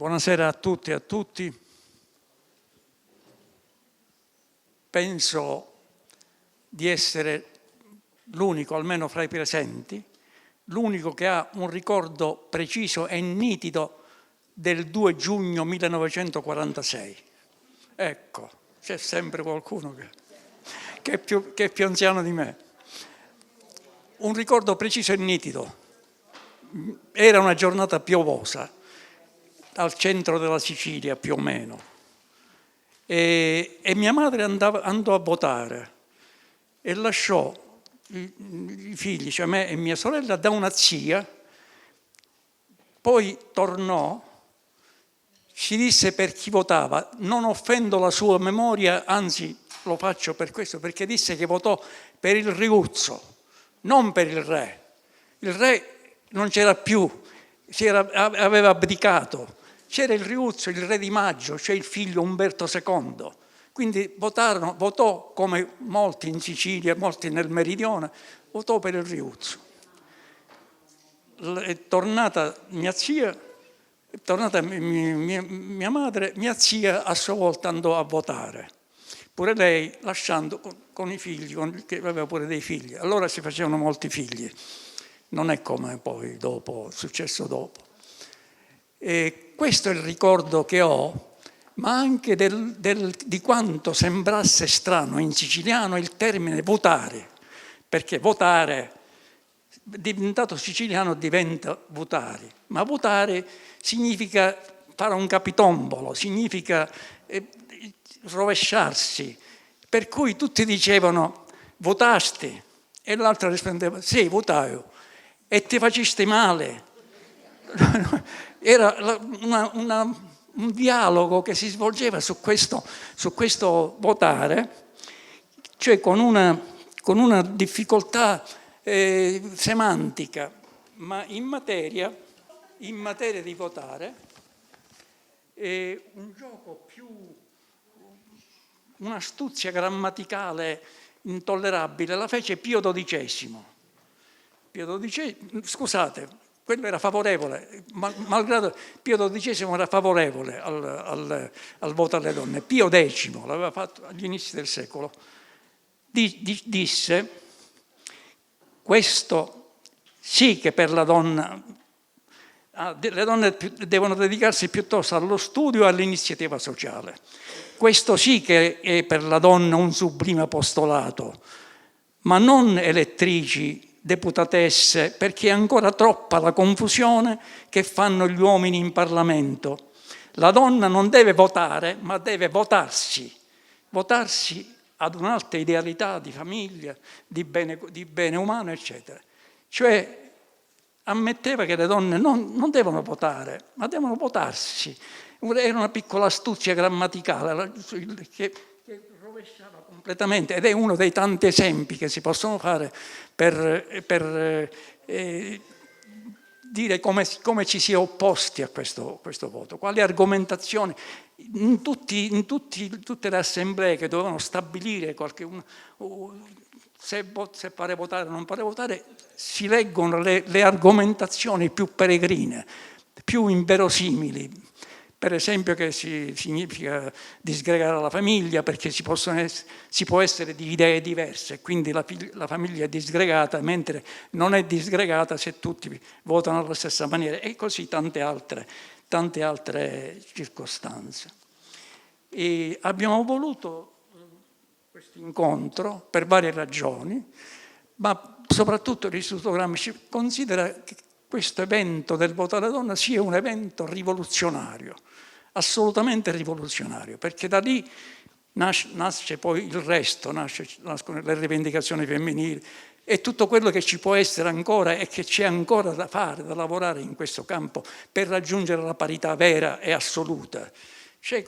Buonasera a tutti e a tutti. Penso di essere l'unico, almeno fra i presenti, l'unico che ha un ricordo preciso e nitido del 2 giugno 1946. Ecco, c'è sempre qualcuno che è più anziano di me. Un ricordo preciso e nitido. Era una giornata piovosa, al centro della Sicilia più o meno, e mia madre andò a votare e lasciò i figli, cioè me e mia sorella, da una zia. Poi tornò, ci disse per chi votava, non offendo la sua memoria, anzi lo faccio per questo, perché disse che votò per il Riuzzo, non per il re. Il re non c'era più, aveva abdicato. C'era il Riuzzo, il re di Maggio, cioè il figlio Umberto II. Quindi votò come molti in Sicilia, molti nel Meridione, votò per il Riuzzo. È tornata mia zia, è tornata mia madre, mia zia a sua volta andò a votare. Pure lei, lasciando con i figli, che aveva pure dei figli. Allora si facevano molti figli. Non è come poi dopo, successo dopo. E questo è il ricordo che ho, ma anche di quanto sembrasse strano in siciliano il termine votare, perché votare, diventato siciliano, diventa votare, ma votare significa fare un capitombolo, significa rovesciarsi, per cui tutti dicevano votasti e l'altro rispondeva sì, votai, e ti facesti male. Era un dialogo che si svolgeva su questo votare, cioè con una difficoltà semantica, ma in materia di votare un gioco più, un'astuzia grammaticale intollerabile la fece Pio XII. Scusate, quello era favorevole, malgrado Pio XII era favorevole al voto alle donne. Pio X l'aveva fatto agli inizi del secolo. Disse, questo sì che per la donna, le donne devono dedicarsi piuttosto allo studio e all'iniziativa sociale. Questo sì che è per la donna un sublime apostolato, ma non elettrici, deputatesse, perché è ancora troppa la confusione che fanno gli uomini in Parlamento. La donna non deve votare, ma deve votarsi ad un'alta idealità di famiglia, di bene umano, eccetera. Cioè ammetteva che le donne non devono votare, ma devono votarsi. Era una piccola astuzia grammaticale che rovesciava completamente, ed è uno dei tanti esempi che si possono fare per dire come ci si è opposti a questo voto, quali argomentazioni. In tutte le assemblee che dovevano stabilire se fare votare o non fare votare, si leggono le argomentazioni più peregrine, più inverosimili. Per esempio che significa disgregare la famiglia, perché si può essere di idee diverse, quindi la famiglia è disgregata, mentre non è disgregata se tutti votano alla stessa maniera, e così tante altre circostanze. E abbiamo voluto questo incontro per varie ragioni, ma soprattutto l'Istituto Gramsci considera che questo evento del voto alla donna sia un evento rivoluzionario, assolutamente rivoluzionario, perché da lì nasce poi il resto, nascono le rivendicazioni femminili e tutto quello che ci può essere ancora e che c'è ancora da fare, da lavorare in questo campo per raggiungere la parità vera e assoluta. C'è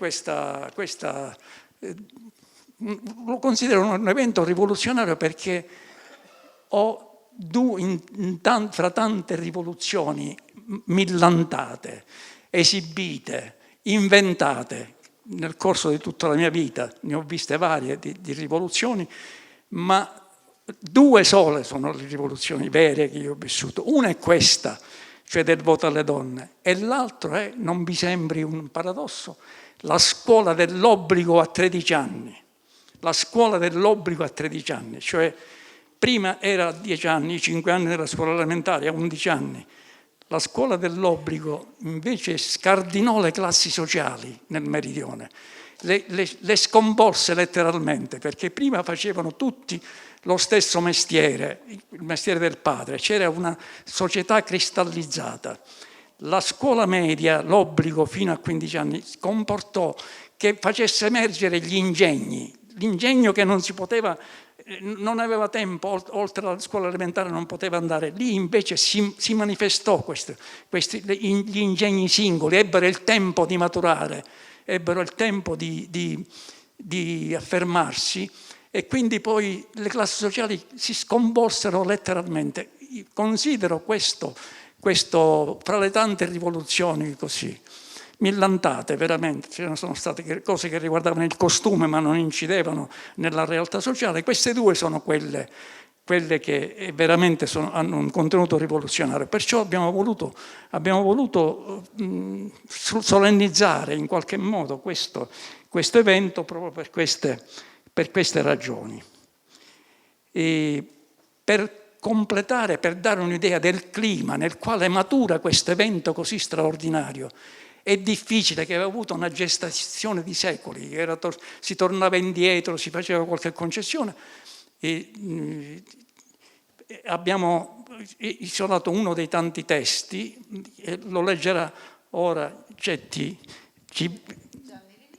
lo considero un evento rivoluzionario perché fra tante rivoluzioni millantate, esibite, inventate nel corso di tutta la mia vita, ne ho viste varie di rivoluzioni, ma due sole sono le rivoluzioni vere che io ho vissuto. Una è questa, cioè del voto alle donne, e l'altro è, non vi sembri un paradosso, la scuola dell'obbligo a 13 anni. La scuola dell'obbligo a 13 anni, cioè prima era a 10 anni, 5 anni della scuola elementare, a 11 anni. La scuola dell'obbligo invece scardinò le classi sociali nel meridione, le scomposse letteralmente, perché prima facevano tutti lo stesso mestiere, il mestiere del padre, c'era una società cristallizzata. La scuola media, l'obbligo fino a 15 anni, comportò che facesse emergere gli ingegni, l'ingegno che non si poteva, non aveva tempo, oltre alla scuola elementare non poteva andare. Lì invece si manifestò gli ingegni singoli, ebbero il tempo di maturare, ebbero il tempo di affermarsi, e quindi poi le classi sociali si scomporsero letteralmente. Considero questo fra le tante rivoluzioni così millantate, veramente, ce sono state cose che riguardavano il costume ma non incidevano nella realtà sociale. Queste due sono quelle che veramente hanno un contenuto rivoluzionario. Perciò abbiamo voluto solennizzare in qualche modo questo evento proprio per queste ragioni. E per completare, per dare un'idea del clima nel quale matura questo evento così straordinario, è difficile, che aveva avuto una gestazione di secoli, si tornava indietro, si faceva qualche concessione, e abbiamo isolato uno dei tanti testi, lo leggerà ora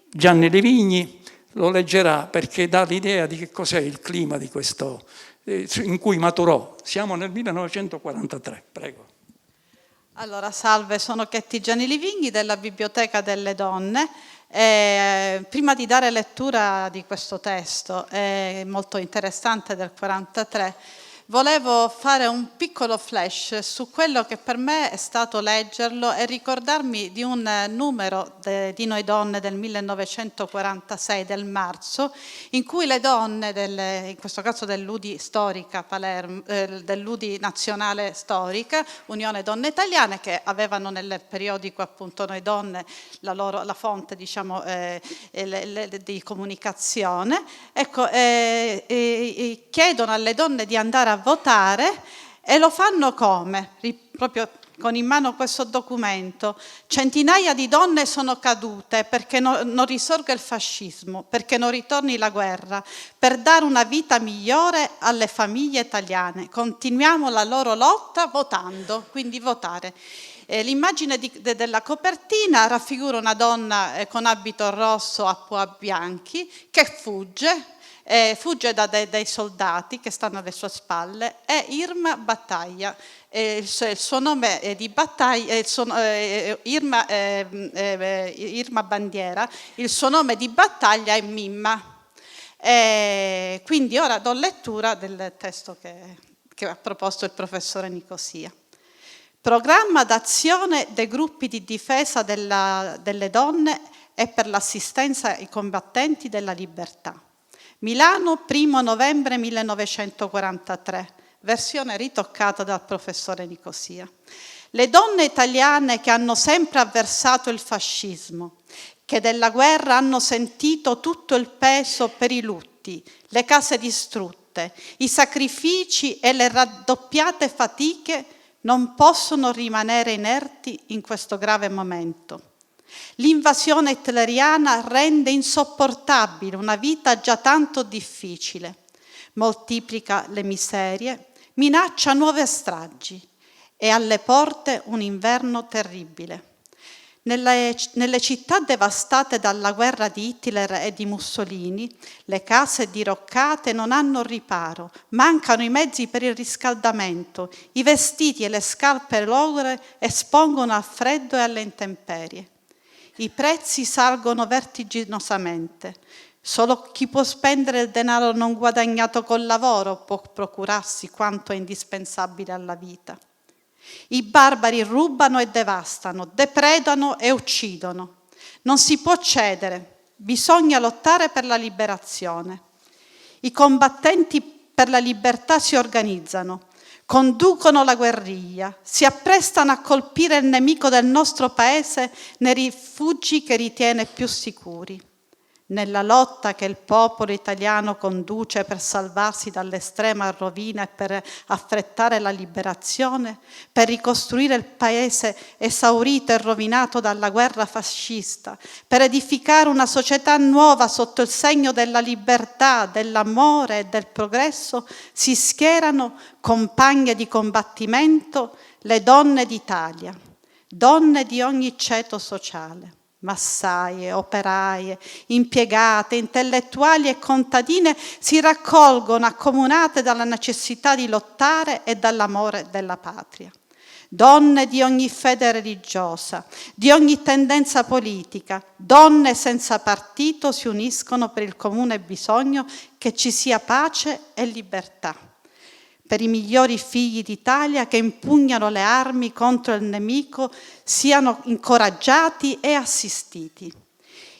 Gianni Livigni, lo leggerà perché dà l'idea di che cos'è il clima di questo, in cui maturò. Siamo nel 1943, prego. Allora, salve, sono Chetti Gianni Livigni della Biblioteca delle Donne. Prima di dare lettura di questo testo, molto interessante, del 43, volevo fare un piccolo flash su quello che per me è stato leggerlo e ricordarmi di un numero di Noi Donne del 1946, del marzo, in cui le donne, in questo caso dell'UDI storica Palermo, dell'UDI nazionale storica, Unione Donne Italiane, che avevano nel periodico appunto Noi Donne la fonte, diciamo, di comunicazione, ecco, chiedono alle donne di andare a votare, e lo fanno come? Proprio con in mano questo documento. Centinaia di donne sono cadute perché non risorga il fascismo, perché non ritorni la guerra, per dare una vita migliore alle famiglie italiane. Continuiamo la loro lotta votando, quindi votare. L'immagine della copertina raffigura una donna con abito rosso a pua bianchi che fugge dai soldati che stanno alle sue spalle. È Irma Battaglia, il suo nome di battaglia, Irma Bandiera, il suo nome di battaglia è Mimma. Quindi ora do lettura del testo che ha proposto il professore Nicosia. Programma d'azione dei gruppi di difesa delle donne e per l'assistenza ai combattenti della libertà. Milano, 1 novembre 1943, versione ritoccata dal professore Nicosia. Le donne italiane che hanno sempre avversato il fascismo, che della guerra hanno sentito tutto il peso per i lutti, le case distrutte, i sacrifici e le raddoppiate fatiche, non possono rimanere inerti in questo grave momento. L'invasione hitleriana rende insopportabile una vita già tanto difficile, moltiplica le miserie, minaccia nuove stragi e alle porte un inverno terribile. Nelle città devastate dalla guerra di Hitler e di Mussolini, le case diroccate non hanno riparo, mancano i mezzi per il riscaldamento, i vestiti e le scarpe logore espongono al freddo e alle intemperie. I prezzi salgono vertiginosamente. Solo chi può spendere il denaro non guadagnato col lavoro può procurarsi quanto è indispensabile alla vita. I barbari rubano e devastano, depredano e uccidono. Non si può cedere, bisogna lottare per la liberazione. I combattenti per la libertà si organizzano. conducono la guerriglia, si apprestano a colpire il nemico del nostro paese nei rifugi che ritiene più sicuri. Nella lotta che il popolo italiano conduce per salvarsi dall'estrema rovina e per affrettare la liberazione, per ricostruire il paese esaurito e rovinato dalla guerra fascista, per edificare una società nuova sotto il segno della libertà, dell'amore e del progresso, si schierano compagne di combattimento le donne d'Italia, donne di ogni ceto sociale. Massaie, operaie, impiegate, intellettuali e contadine si raccolgono accomunate dalla necessità di lottare e dall'amore della patria. Donne di ogni fede religiosa, di ogni tendenza politica, donne senza partito si uniscono per il comune bisogno che ci sia pace e libertà. Per i migliori figli d'Italia che impugnano le armi contro il nemico siano incoraggiati e assistiti.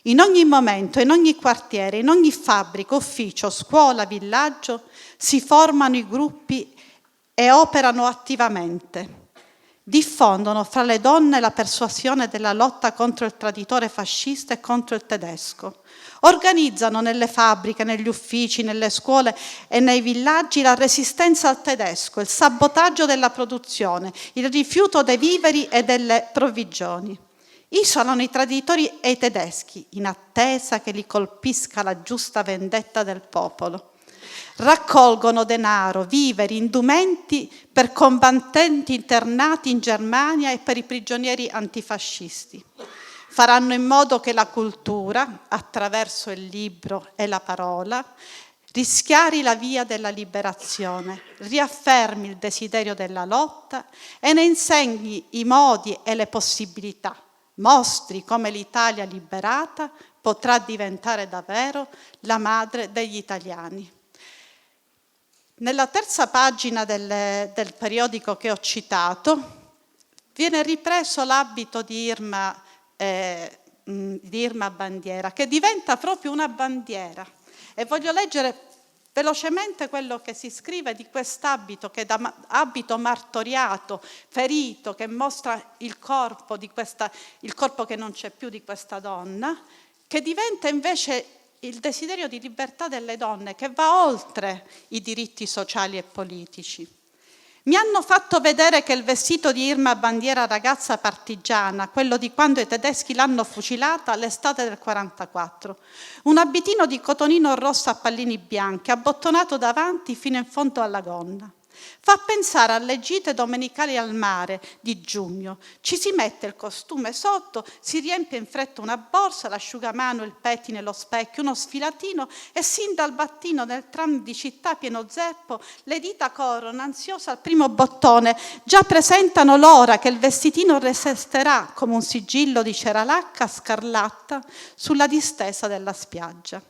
In ogni momento, in ogni quartiere, in ogni fabbrica, ufficio, scuola, villaggio si formano i gruppi e operano attivamente. Diffondono fra le donne la persuasione della lotta contro il traditore fascista e contro il tedesco. Organizzano nelle fabbriche, negli uffici, nelle scuole e nei villaggi la resistenza al tedesco, il sabotaggio della produzione, il rifiuto dei viveri e delle provvigioni. Isolano i traditori e i tedeschi in attesa che li colpisca la giusta vendetta del popolo. Raccolgono denaro, viveri, indumenti per combattenti internati in Germania e per i prigionieri antifascisti. Faranno in modo che la cultura, attraverso il libro e la parola, rischiari la via della liberazione, riaffermi il desiderio della lotta e ne insegni i modi e le possibilità. Mostri come l'Italia liberata potrà diventare davvero la madre degli italiani. Nella terza pagina del periodico che ho citato viene ripreso l'abito di Irma Bandiera, che diventa proprio una bandiera. E voglio leggere velocemente quello che si scrive di quest'abito, che è da abito martoriato, ferito, che mostra il corpo che non c'è più di questa donna, che diventa invece il desiderio di libertà delle donne, che va oltre i diritti sociali e politici. Mi hanno fatto vedere che il vestito di Irma Bandiera, ragazza partigiana, quello di quando i tedeschi l'hanno fucilata l'estate del 44, un abitino di cotonino rosso a pallini bianchi, abbottonato davanti fino in fondo alla gonna. Fa pensare alle gite domenicali al mare di giugno. Ci si mette il costume sotto, si riempie in fretta una borsa, l'asciugamano, il pettine, lo specchio, uno sfilatino e sin dal mattino nel tram di città pieno zeppo le dita corrono ansiose al primo bottone, già presentano l'ora che il vestitino resterà come un sigillo di cera lacca scarlatta sulla distesa della spiaggia.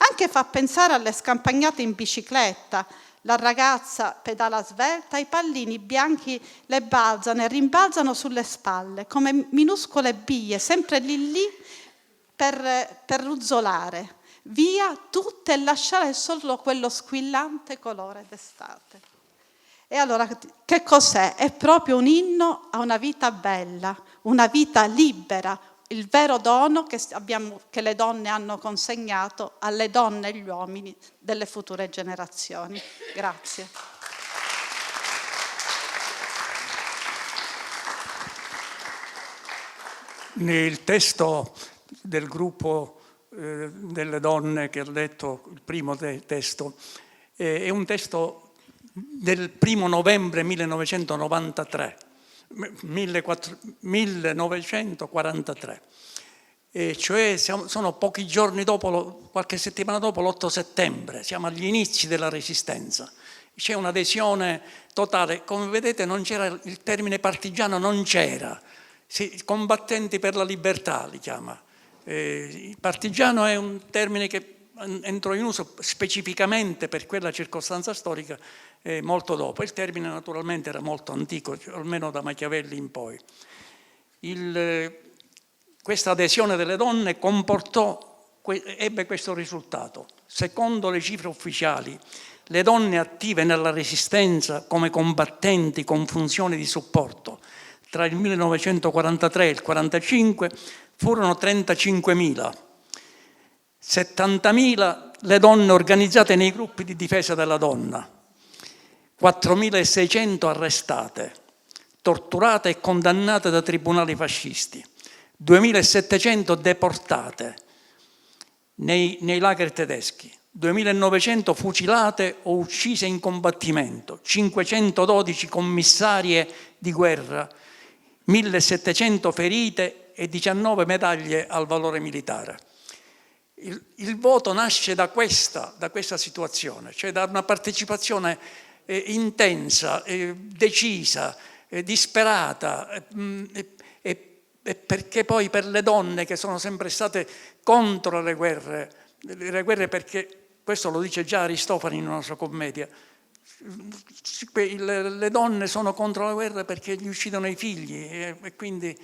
Anche fa pensare alle scampagnate in bicicletta. La ragazza pedala svelta, i pallini bianchi le balzano e rimbalzano sulle spalle come minuscole biglie, sempre lì per ruzzolare. Via tutte e lasciare solo quello squillante colore d'estate. E allora che cos'è? È proprio un inno a una vita bella, una vita libera, il vero dono che le donne hanno consegnato alle donne e agli uomini delle future generazioni. Grazie. Nel testo del gruppo delle donne che ho letto, il primo testo, è un testo del 1 novembre 1993. 1943, e cioè sono pochi giorni dopo, qualche settimana dopo l'8 settembre, siamo agli inizi della resistenza. C'è un'adesione totale, come vedete non c'era il termine partigiano, non c'era, combattenti per la libertà li chiama. Il partigiano è un termine che entrò in uso specificamente per quella circostanza storica molto dopo. Il termine naturalmente era molto antico, almeno da Machiavelli in poi. Questa adesione delle donne ebbe questo risultato. Secondo le cifre ufficiali, le donne attive nella resistenza come combattenti con funzioni di supporto tra il 1943 e il 1945 furono 35.000, 70.000 le donne organizzate nei gruppi di difesa della donna, 4.600 arrestate, torturate e condannate da tribunali fascisti, 2.700 deportate nei lager tedeschi, 2.900 fucilate o uccise in combattimento, 512 commissarie di guerra, 1.700 ferite e 19 medaglie al valore militare. Il voto nasce da questa situazione, cioè da una partecipazione intensa, decisa, disperata, e perché poi per le donne che sono sempre state contro le guerre perché, questo lo dice già Aristofane in una sua commedia, le donne sono contro la guerra perché gli uccidono i figli e quindi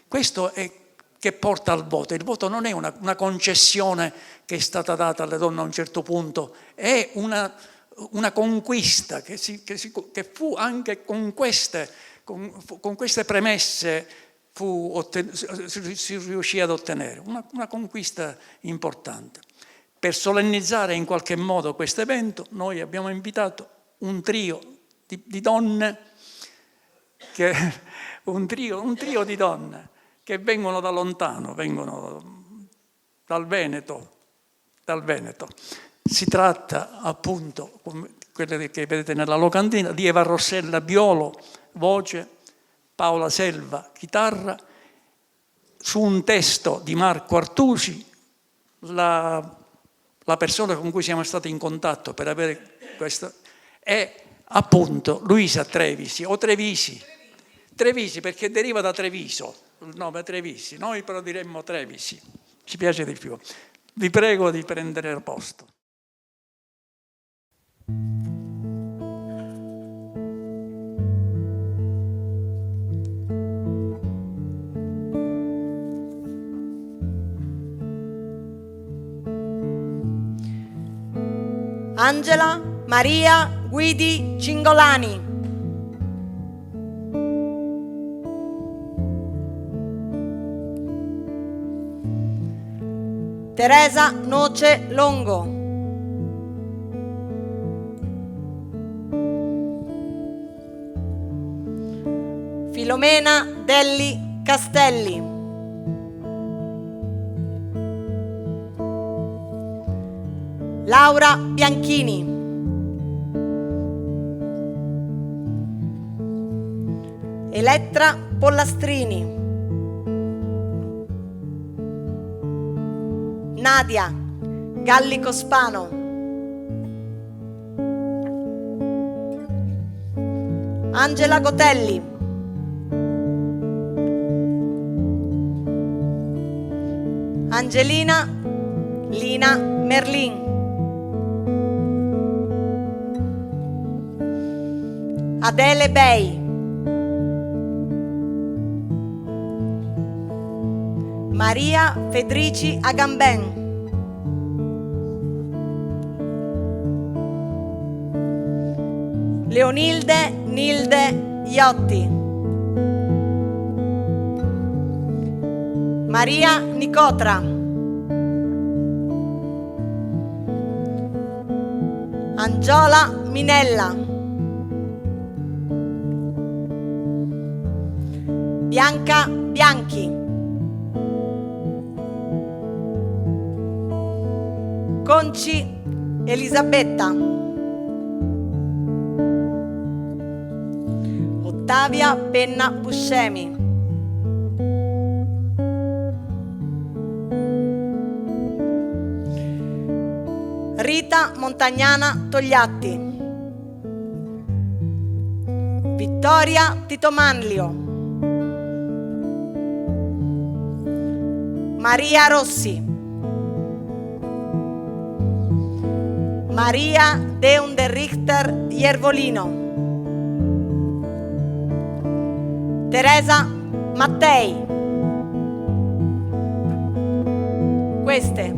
questo è che porta al voto. Il voto non è una concessione che è stata data alle donne a un certo punto, è una conquista che fu anche con queste premesse si riuscì ad ottenere, una conquista importante. Per solennizzare in qualche modo questo evento, noi abbiamo invitato un trio di donne, un trio di donne che vengono da lontano, vengono dal Veneto. Si tratta appunto, come quelle che vedete nella locandina, di Eva Rossella Biolo, voce, Paola Selva, chitarra, su un testo di Marco Artusi. La persona con cui siamo stati in contatto per avere questo è appunto Luisa Trevisi, o Trevisi perché deriva da Treviso, il nome Trevisi, noi però diremmo Trevisi, ci piace di più. Vi prego di prendere posto. Angela Maria Guidi Cingolani. Teresa Noce Longo. Filomena Delli Castelli. Laura Bianchini. Elettra Pollastrini. Nadia Gallico Spano. Angela Gotelli. Angelina Lina Merlin. Adele Bei. Maria Federici Agamben. Leonilde Nilde Iotti. Maria Nicotra. Angiola Minella. Bianca Bianchi. Conci Elisabetta. Ottavia Penna Buscemi. Rita Montagnana Togliatti. Vittoria Tito Manlio. Maria Rossi. Maria Deunde Richter Iervolino. Teresa Mattei. Queste.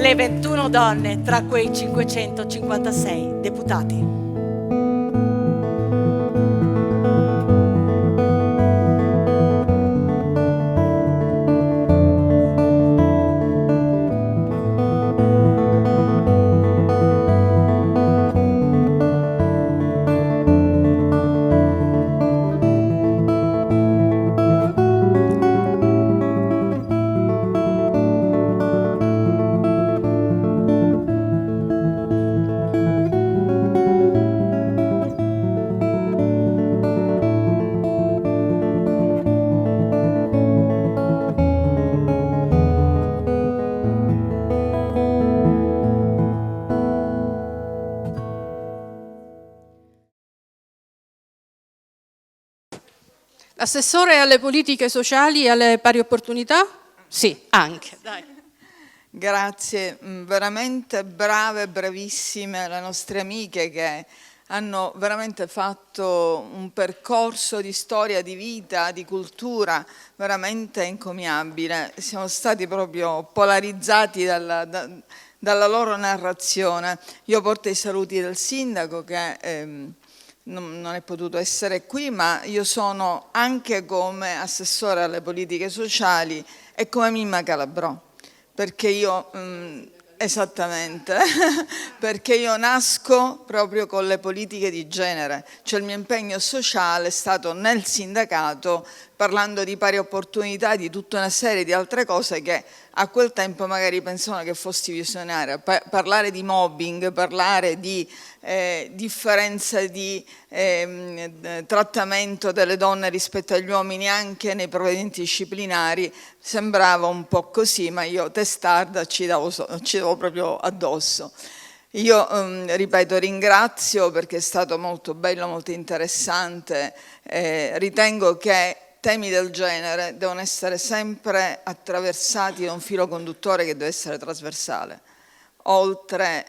le 21 donne tra quei 556 deputati. Assessore alle politiche sociali e alle pari opportunità? Sì, anche. Dai. Grazie, veramente brave, bravissime le nostre amiche che hanno veramente fatto un percorso di storia, di vita, di cultura veramente encomiabile. Siamo stati proprio polarizzati dalla loro narrazione. Io porto i saluti del sindaco che non è potuto essere qui, ma io sono anche come assessore alle politiche sociali e come Mimma Calabrò, perché io, esattamente, perché io nasco proprio con le politiche di genere, cioè il mio impegno sociale è stato nel sindacato, parlando di pari opportunità, di tutta una serie di altre cose che a quel tempo magari pensavano che fossi visionaria. Parlare di mobbing, parlare di differenza di trattamento delle donne rispetto agli uomini anche nei provvedimenti disciplinari sembrava un po' così, ma io testarda ci davo proprio addosso. Io, ripeto, ringrazio perché è stato molto bello, molto interessante. Ritengo che temi del genere devono essere sempre attraversati da un filo conduttore che deve essere trasversale, oltre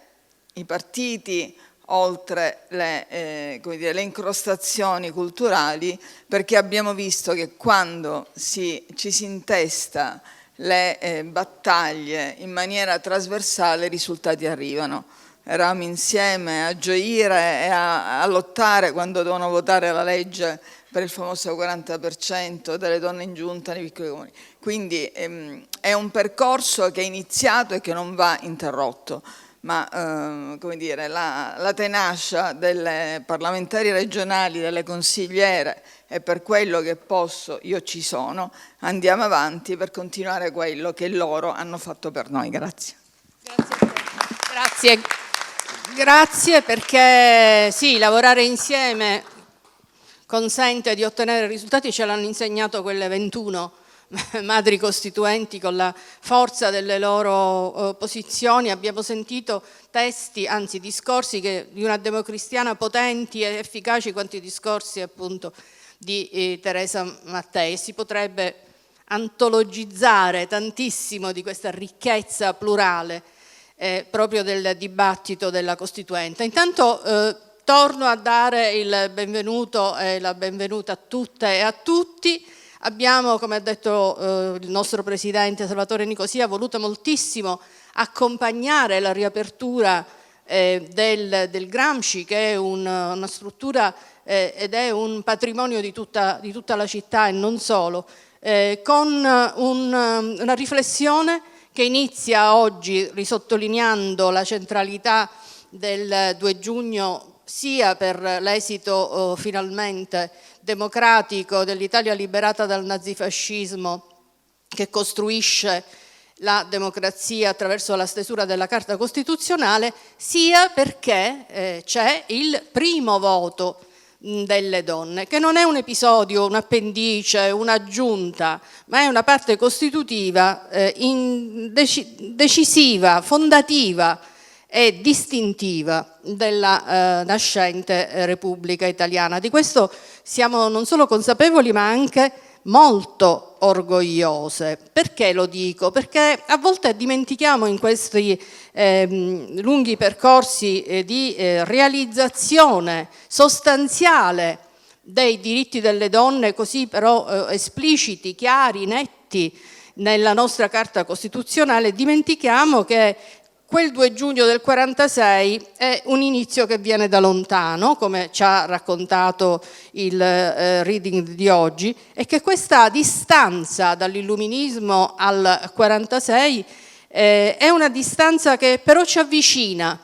i partiti, oltre le incrostazioni culturali, perché abbiamo visto che quando ci si intesta le battaglie in maniera trasversale i risultati arrivano. Eravamo insieme a gioire e a lottare quando dovevano votare la legge per il famoso 40% delle donne in giunta nei piccoli comuni. Quindi è un percorso che è iniziato e che non va interrotto, ma come dire, la tenacia delle parlamentari regionali, delle consigliere, e per quello che posso io ci sono, andiamo avanti per continuare quello che loro hanno fatto per noi. Grazie. Grazie perché sì, lavorare insieme consente di ottenere risultati, ce l'hanno insegnato quelle 21 madri costituenti con la forza delle loro posizioni. Abbiamo sentito testi, anzi discorsi di una democristiana potenti e efficaci quanto i discorsi appunto di Teresa Mattei. Si potrebbe antologizzare tantissimo di questa ricchezza plurale proprio del dibattito della Costituente. Intanto torno a dare il benvenuto e la benvenuta a tutte e a tutti. Abbiamo, come ha detto il nostro presidente Salvatore Nicosia, voluto moltissimo accompagnare la riapertura del Gramsci, che è una struttura ed è un patrimonio di tutta la città e non solo, con una riflessione che inizia oggi risottolineando la centralità del 2 giugno sia per l'esito finalmente democratico dell'Italia liberata dal nazifascismo, che costruisce la democrazia attraverso la stesura della Carta Costituzionale, sia perché c'è il primo voto delle donne, che non è un episodio, un appendice, un'aggiunta, ma è una parte costitutiva, decisiva, fondativa e distintiva della nascente Repubblica Italiana. Di questo siamo non solo consapevoli, ma anche molto orgogliose. Perché lo dico? Perché a volte dimentichiamo in questi lunghi percorsi di realizzazione sostanziale dei diritti delle donne, così però espliciti, chiari, netti nella nostra Carta Costituzionale, dimentichiamo che quel 2 giugno del 46 è un inizio che viene da lontano, come ci ha raccontato il reading di oggi, e che questa distanza dall'illuminismo al 46 è una distanza che però ci avvicina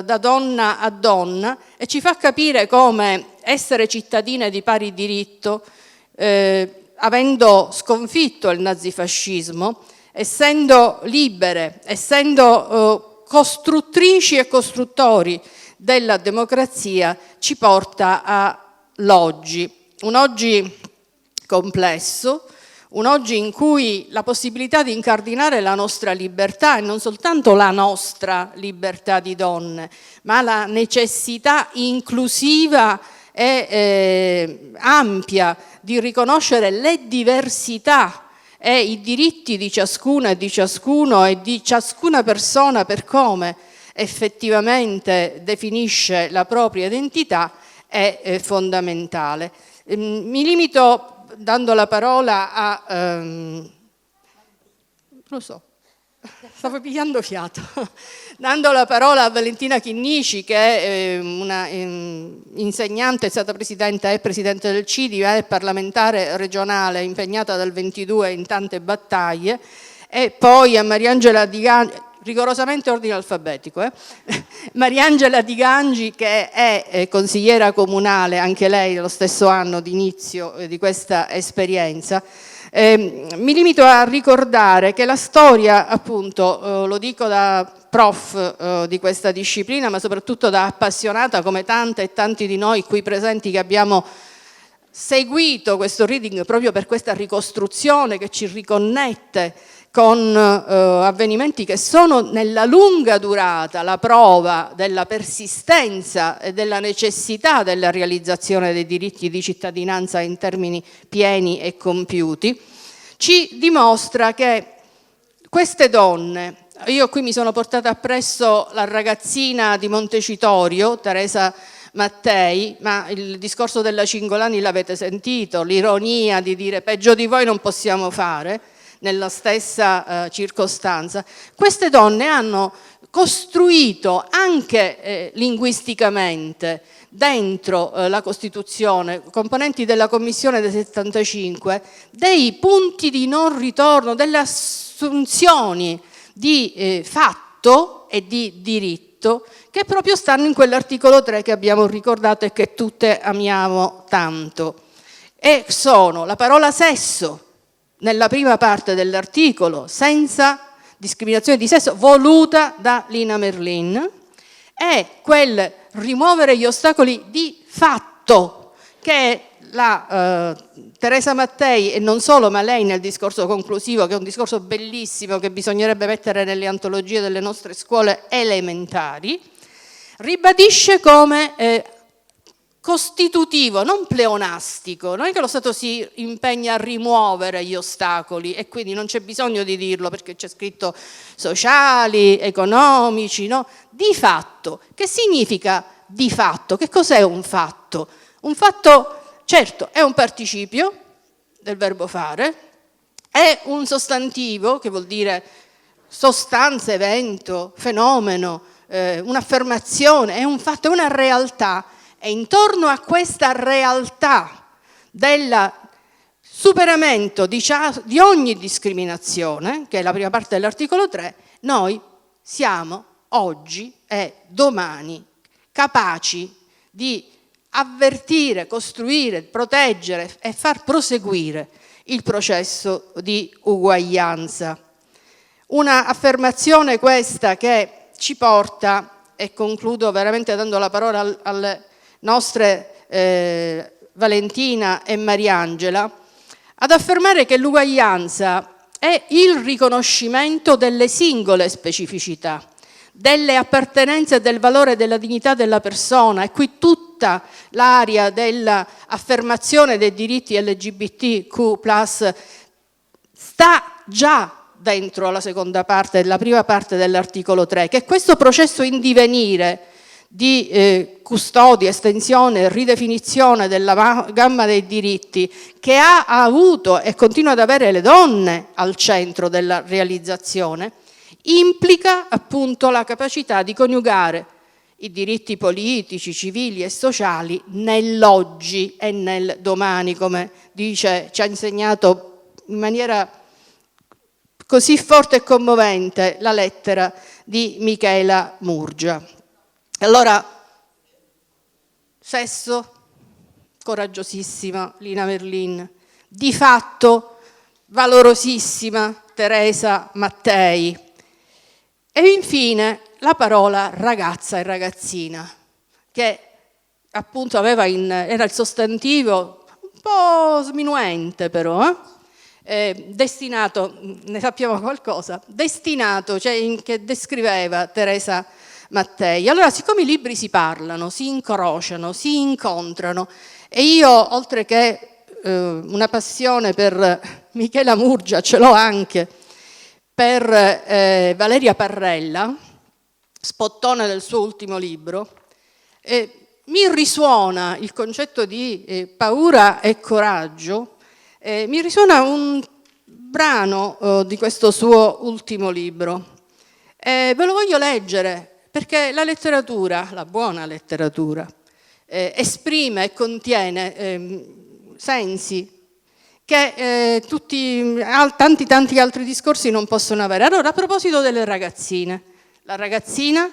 da donna a donna e ci fa capire come essere cittadine di pari diritto, avendo sconfitto il nazifascismo, essendo libere, essendo costruttrici e costruttori della democrazia, ci porta all'oggi. Un oggi complesso, un oggi in cui la possibilità di incardinare la nostra libertà, e non soltanto la nostra libertà di donne, ma la necessità inclusiva e ampia di riconoscere le diversità e i diritti di ciascuna e di ciascuno e di ciascuna persona per come effettivamente definisce la propria identità è fondamentale. Mi limito, dando la parola a... lo so, stavo pigliando fiato. Dando la parola a Valentina Chinnici, che è una insegnante, è stata è presidente del CIDI, è parlamentare regionale, impegnata dal 22 in tante battaglie, e poi a Mariangela Di Gangi, rigorosamente ordine alfabetico, Mariangela Di Gangi, che è consigliera comunale, anche lei lo stesso anno di inizio di questa esperienza. Mi limito a ricordare che la storia, appunto, lo dico da prof di questa disciplina, ma soprattutto da appassionata come tante e tanti di noi qui presenti che abbiamo seguito questo reading proprio per questa ricostruzione che ci riconnette con avvenimenti che sono nella lunga durata la prova della persistenza e della necessità della realizzazione dei diritti di cittadinanza in termini pieni e compiuti, ci dimostra che queste donne, io qui mi sono portata appresso la ragazzina di Montecitorio, Teresa Mattei, ma il discorso della Cingolani l'avete sentito, l'ironia di dire peggio di voi non possiamo fare, nella stessa circostanza. Queste donne hanno costruito anche linguisticamente dentro la Costituzione, componenti della Commissione del 75, dei punti di non ritorno, delle assunzioni di fatto e di diritto che proprio stanno in quell'articolo 3 che abbiamo ricordato e che tutte amiamo tanto. E sono la parola sesso, nella prima parte dell'articolo, senza discriminazione di sesso, voluta da Lina Merlin, e quel rimuovere gli ostacoli di fatto che la Teresa Mattei, e non solo, ma lei nel discorso conclusivo, che è un discorso bellissimo che bisognerebbe mettere nelle antologie delle nostre scuole elementari, ribadisce come costitutivo, non pleonastico. Non è che lo Stato si impegna a rimuovere gli ostacoli e quindi non c'è bisogno di dirlo perché c'è scritto sociali, economici, no? Di fatto. Che significa di fatto? Che cos'è un fatto? Un fatto, certo, è un participio del verbo fare, è un sostantivo che vuol dire sostanza, evento, fenomeno, un'affermazione, è un fatto, è una realtà. E intorno a questa realtà del superamento di ogni discriminazione, che è la prima parte dell'articolo 3, noi siamo oggi e domani capaci di avvertire, costruire, proteggere e far proseguire il processo di uguaglianza. Una affermazione questa che ci porta, e concludo veramente dando la parola alle nostre Valentina e Mariangela, ad affermare che l'uguaglianza è il riconoscimento delle singole specificità, delle appartenenze e del valore della dignità della persona, e qui tutta l'area dell'affermazione dei diritti LGBTQ+, sta già dentro la seconda parte, la prima parte dell'articolo 3, che questo processo in divenire di custodia, estensione, ridefinizione della gamma dei diritti che ha avuto e continua ad avere le donne al centro della realizzazione, implica appunto la capacità di coniugare i diritti politici, civili e sociali nell'oggi e nel domani, come dice, ci ha insegnato in maniera così forte e commovente la lettera di Michela Murgia. Allora, sesso, coraggiosissima Lina Merlin, di fatto valorosissima Teresa Mattei, e infine la parola ragazza e ragazzina, che appunto era il sostantivo un po' sminuente però, destinato, ne sappiamo qualcosa, destinato, cioè che descriveva Teresa Mattei. Allora, siccome i libri si parlano, si incrociano, si incontrano, e io, oltre che una passione per Michela Murgia, ce l'ho anche per Valeria Parrella, spottone del suo ultimo libro, mi risuona il concetto di paura e coraggio, mi risuona un brano di questo suo ultimo libro. Ve lo voglio leggere perché la letteratura, la buona letteratura, esprime e contiene sensi che tanti altri discorsi non possono avere. Allora, a proposito delle ragazzine, la ragazzina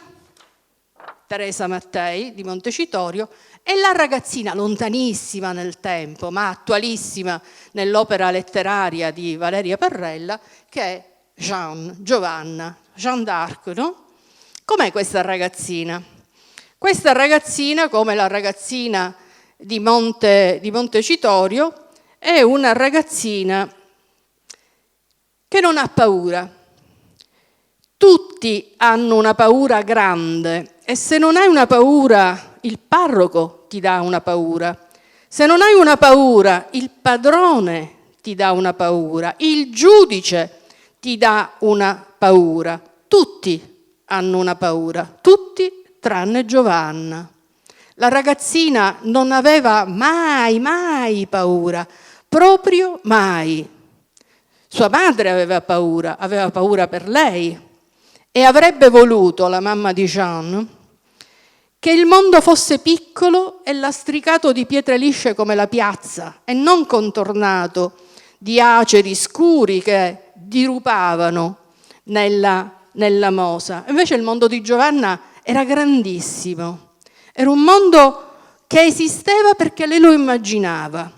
Teresa Mattei di Montecitorio e la ragazzina lontanissima nel tempo, ma attualissima nell'opera letteraria di Valeria Parrella, che è Giovanna d'Arc, no? Com'è questa ragazzina? Questa ragazzina, come la ragazzina di Montecitorio, è una ragazzina che non ha paura. Tutti hanno una paura grande e se non hai una paura, il parroco ti dà una paura. Se non hai una paura, il padrone ti dà una paura, il giudice ti dà una paura. Tutti hanno una paura, tutti tranne Giovanna. La ragazzina non aveva mai paura, proprio mai. Sua madre aveva paura per lei e avrebbe voluto, la mamma di Jean, che il mondo fosse piccolo e lastricato di pietre lisce come la piazza e non contornato di aceri scuri che dirupavano nella mosa. Invece il mondo di Giovanna era grandissimo. Era un mondo che esisteva perché lei lo immaginava,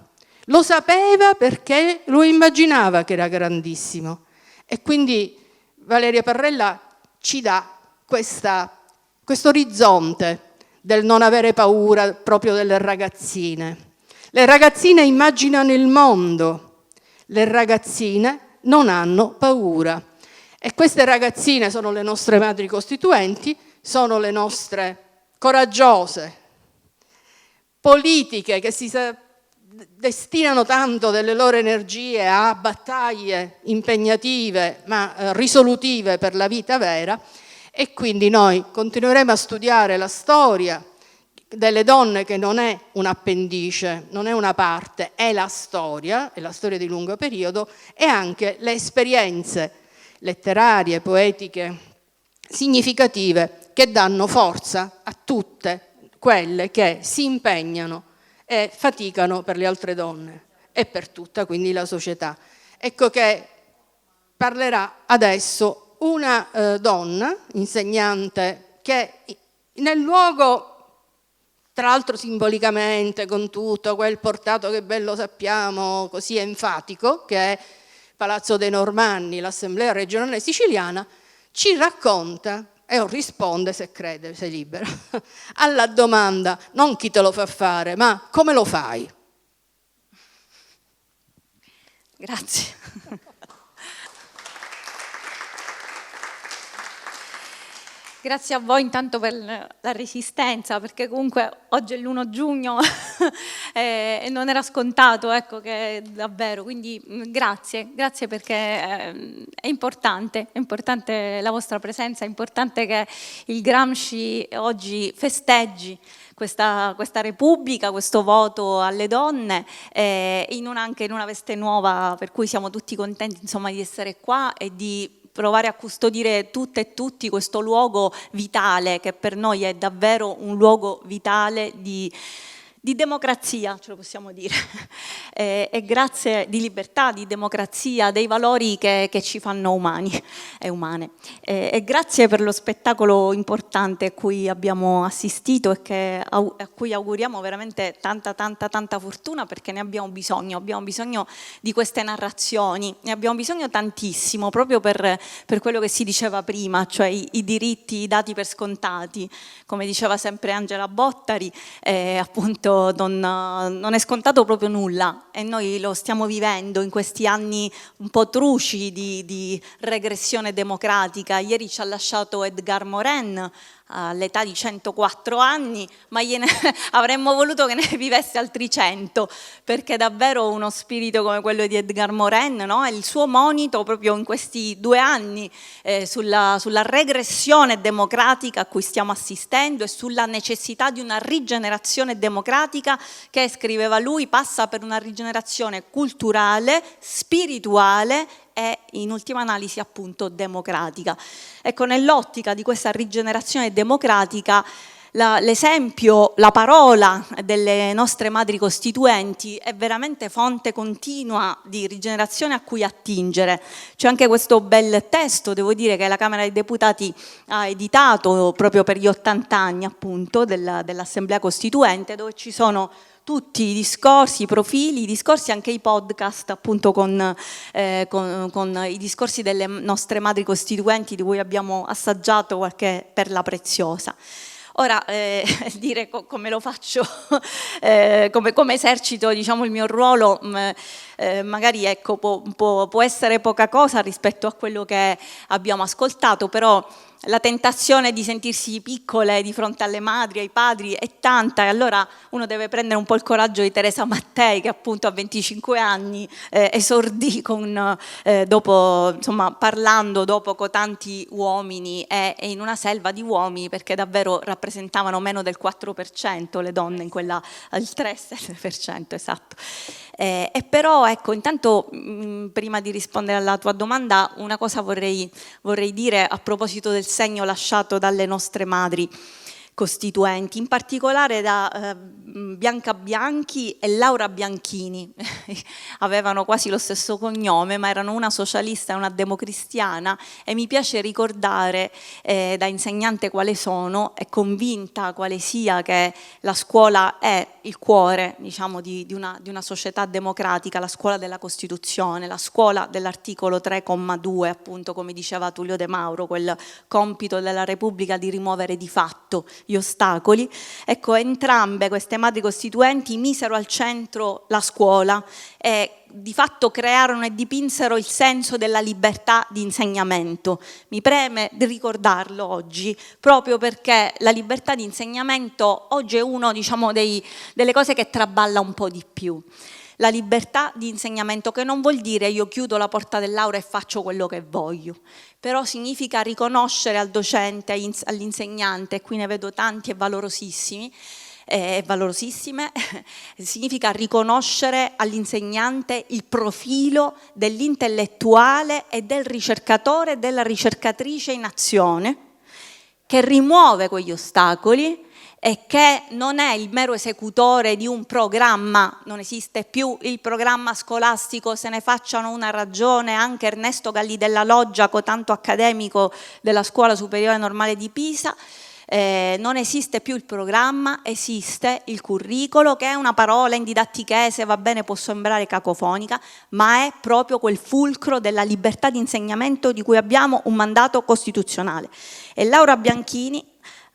lo sapeva perché lo immaginava che era grandissimo. E quindi Valeria Parrella ci dà questo orizzonte del non avere paura proprio delle ragazzine. Le ragazzine immaginano il mondo, le ragazzine non hanno paura. E queste ragazzine sono le nostre madri costituenti, sono le nostre coraggiose, politiche che si destinano tanto delle loro energie a battaglie impegnative ma risolutive per la vita vera, e quindi noi continueremo a studiare la storia delle donne, che non è un appendice, non è una parte, è la storia di lungo periodo, e anche le esperienze letterarie, poetiche, significative, che danno forza a tutte quelle che si impegnano e faticano per le altre donne e per tutta quindi la società. Ecco che parlerà adesso una donna, insegnante, che nel luogo, tra l'altro simbolicamente, con tutto quel portato che bello sappiamo, così enfatico, che è Palazzo dei Normanni, l'Assemblea regionale siciliana, ci racconta, e risponde, se crede, sei libera, alla domanda, non chi te lo fa fare, ma come lo fai? Grazie. Grazie a voi intanto per la resistenza, perché comunque oggi è l'1 giugno e non era scontato, ecco, che davvero, quindi grazie perché è importante la vostra presenza, è importante che il Gramsci oggi festeggi questa Repubblica, questo voto alle donne, anche in una veste nuova, per cui siamo tutti contenti, insomma, di essere qua e di provare a custodire tutte e tutti questo luogo vitale, che per noi è davvero un luogo vitale di democrazia, ce lo possiamo dire, e grazie, di libertà, di democrazia, dei valori che ci fanno umani e umane. E grazie per lo spettacolo importante a cui abbiamo assistito e a cui auguriamo veramente tanta fortuna, perché ne abbiamo bisogno di queste narrazioni, ne abbiamo bisogno tantissimo, proprio per quello che si diceva prima, cioè i diritti dati per scontati, come diceva sempre Angela Bottari, appunto non è scontato proprio nulla, e noi lo stiamo vivendo in questi anni un po' truci di regressione democratica. Ieri ci ha lasciato Edgar Morin all'età di 104 anni, ma avremmo voluto che ne vivesse altri 100, perché davvero uno spirito come quello di Edgar Morin, no? È il suo monito proprio in questi 2 anni sulla regressione democratica a cui stiamo assistendo e sulla necessità di una rigenerazione democratica che, scriveva lui, passa per una rigenerazione culturale, spirituale e in ultima analisi appunto democratica. Ecco, nell'ottica di questa rigenerazione democratica l'esempio, la parola delle nostre madri costituenti è veramente fonte continua di rigenerazione a cui attingere. C'è anche questo bel testo, devo dire, che la Camera dei Deputati ha editato proprio per gli 80 anni appunto dell'Assemblea Costituente, dove ci sono tutti i discorsi, i profili, i discorsi, anche i podcast appunto con i discorsi delle nostre madri costituenti, di cui abbiamo assaggiato qualche perla preziosa. Ora, dire come lo faccio, come esercito, diciamo, il mio ruolo, magari ecco, può essere poca cosa rispetto a quello che abbiamo ascoltato, però la tentazione di sentirsi piccole di fronte alle madri, ai padri è tanta, e allora uno deve prendere un po' il coraggio di Teresa Mattei, che appunto a 25 anni esordì dopo, insomma, parlando dopo con tanti uomini e in una selva di uomini, perché davvero rappresentavano meno del 4% le donne, in quella al 3% esatto. E però ecco, intanto prima di rispondere alla tua domanda, una cosa vorrei dire a proposito del segno lasciato dalle nostre madri costituenti, in particolare da Bianca Bianchi e Laura Bianchini. Avevano quasi lo stesso cognome, ma erano una socialista e una democristiana, e mi piace ricordare da insegnante quale sono, e convinta quale sia che la scuola è il cuore, diciamo, di una società democratica, la scuola della Costituzione, la scuola dell'articolo 3,2, appunto, come diceva Tullio De Mauro, quel compito della Repubblica di rimuovere di fatto gli ostacoli. Ecco, entrambe queste madri costituenti misero al centro la scuola e di fatto crearono e dipinsero il senso della libertà di insegnamento. Mi preme di ricordarlo oggi, proprio perché la libertà di insegnamento oggi è uno, diciamo, delle cose che traballa un po' di più. La libertà di insegnamento, che non vuol dire io chiudo la porta dell'aula e faccio quello che voglio, però significa riconoscere al docente, all'insegnante, e qui ne vedo tanti e valorosissimi, valorosissime, significa riconoscere all'insegnante il profilo dell'intellettuale e del ricercatore e della ricercatrice in azione, che rimuove quegli ostacoli e che non è il mero esecutore di un programma. Non esiste più il programma scolastico, se ne facciano una ragione anche Ernesto Galli della Loggia, cotanto accademico della Scuola Superiore Normale di Pisa. Non esiste più il programma, esiste il curricolo, che è una parola in didattichese, va bene, può sembrare cacofonica, ma è proprio quel fulcro della libertà di insegnamento di cui abbiamo un mandato costituzionale. E Laura Bianchini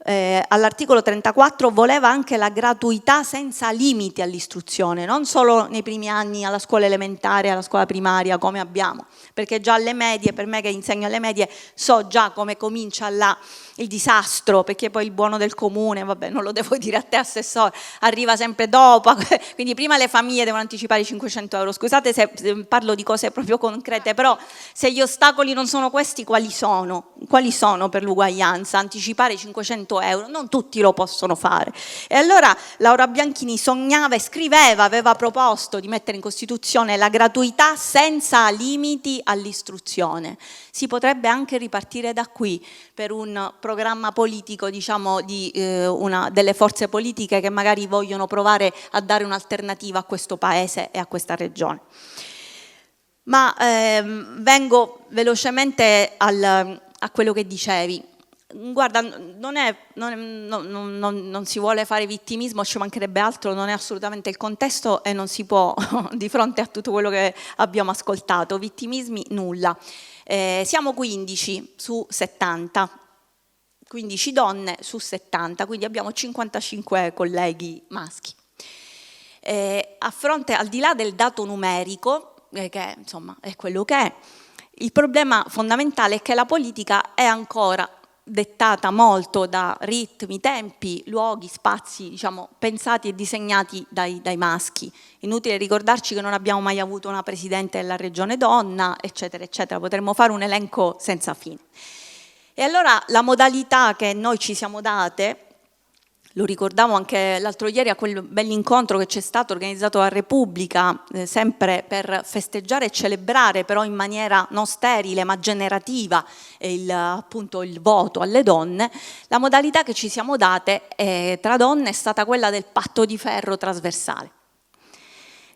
all'articolo 34 voleva anche la gratuità senza limiti all'istruzione, non solo nei primi anni alla scuola elementare, alla scuola primaria come abbiamo, perché già alle medie, per me che insegno alle medie, so già come comincia il disastro, perché poi il buono del comune, vabbè, non lo devo dire a te assessore, arriva sempre dopo, quindi prima le famiglie devono anticipare i 500 euro. Scusate se parlo di cose proprio concrete, però se gli ostacoli non sono questi, quali sono per l'uguaglianza? Anticipare i 500 100 euro, non tutti lo possono fare. E allora Laura Bianchini sognava e scriveva, aveva proposto di mettere in Costituzione la gratuità senza limiti all'istruzione. Si potrebbe anche ripartire da qui per un programma politico, diciamo, di delle forze politiche che magari vogliono provare a dare un'alternativa a questo Paese e a questa Regione. Ma vengo velocemente a quello che dicevi. Guarda, non si vuole fare vittimismo, ci mancherebbe altro, non è assolutamente il contesto e non si può, di fronte a tutto quello che abbiamo ascoltato, vittimismi nulla. Siamo 15 su 70, 15 donne su 70, quindi abbiamo 55 colleghi maschi. A fronte, al di là del dato numerico, che insomma è quello che è, il problema fondamentale è che la politica è ancora dettata molto da ritmi, tempi, luoghi, spazi, diciamo, pensati e disegnati dai maschi. Inutile ricordarci che non abbiamo mai avuto una presidente della regione donna, eccetera, eccetera. Potremmo fare un elenco senza fine. E allora la modalità che noi ci siamo date, lo ricordavo anche l'altro ieri a quel bell'incontro che c'è stato organizzato a Repubblica, sempre per festeggiare e celebrare, però in maniera non sterile ma generativa, appunto il voto alle donne. La modalità che ci siamo date tra donne è stata quella del patto di ferro trasversale,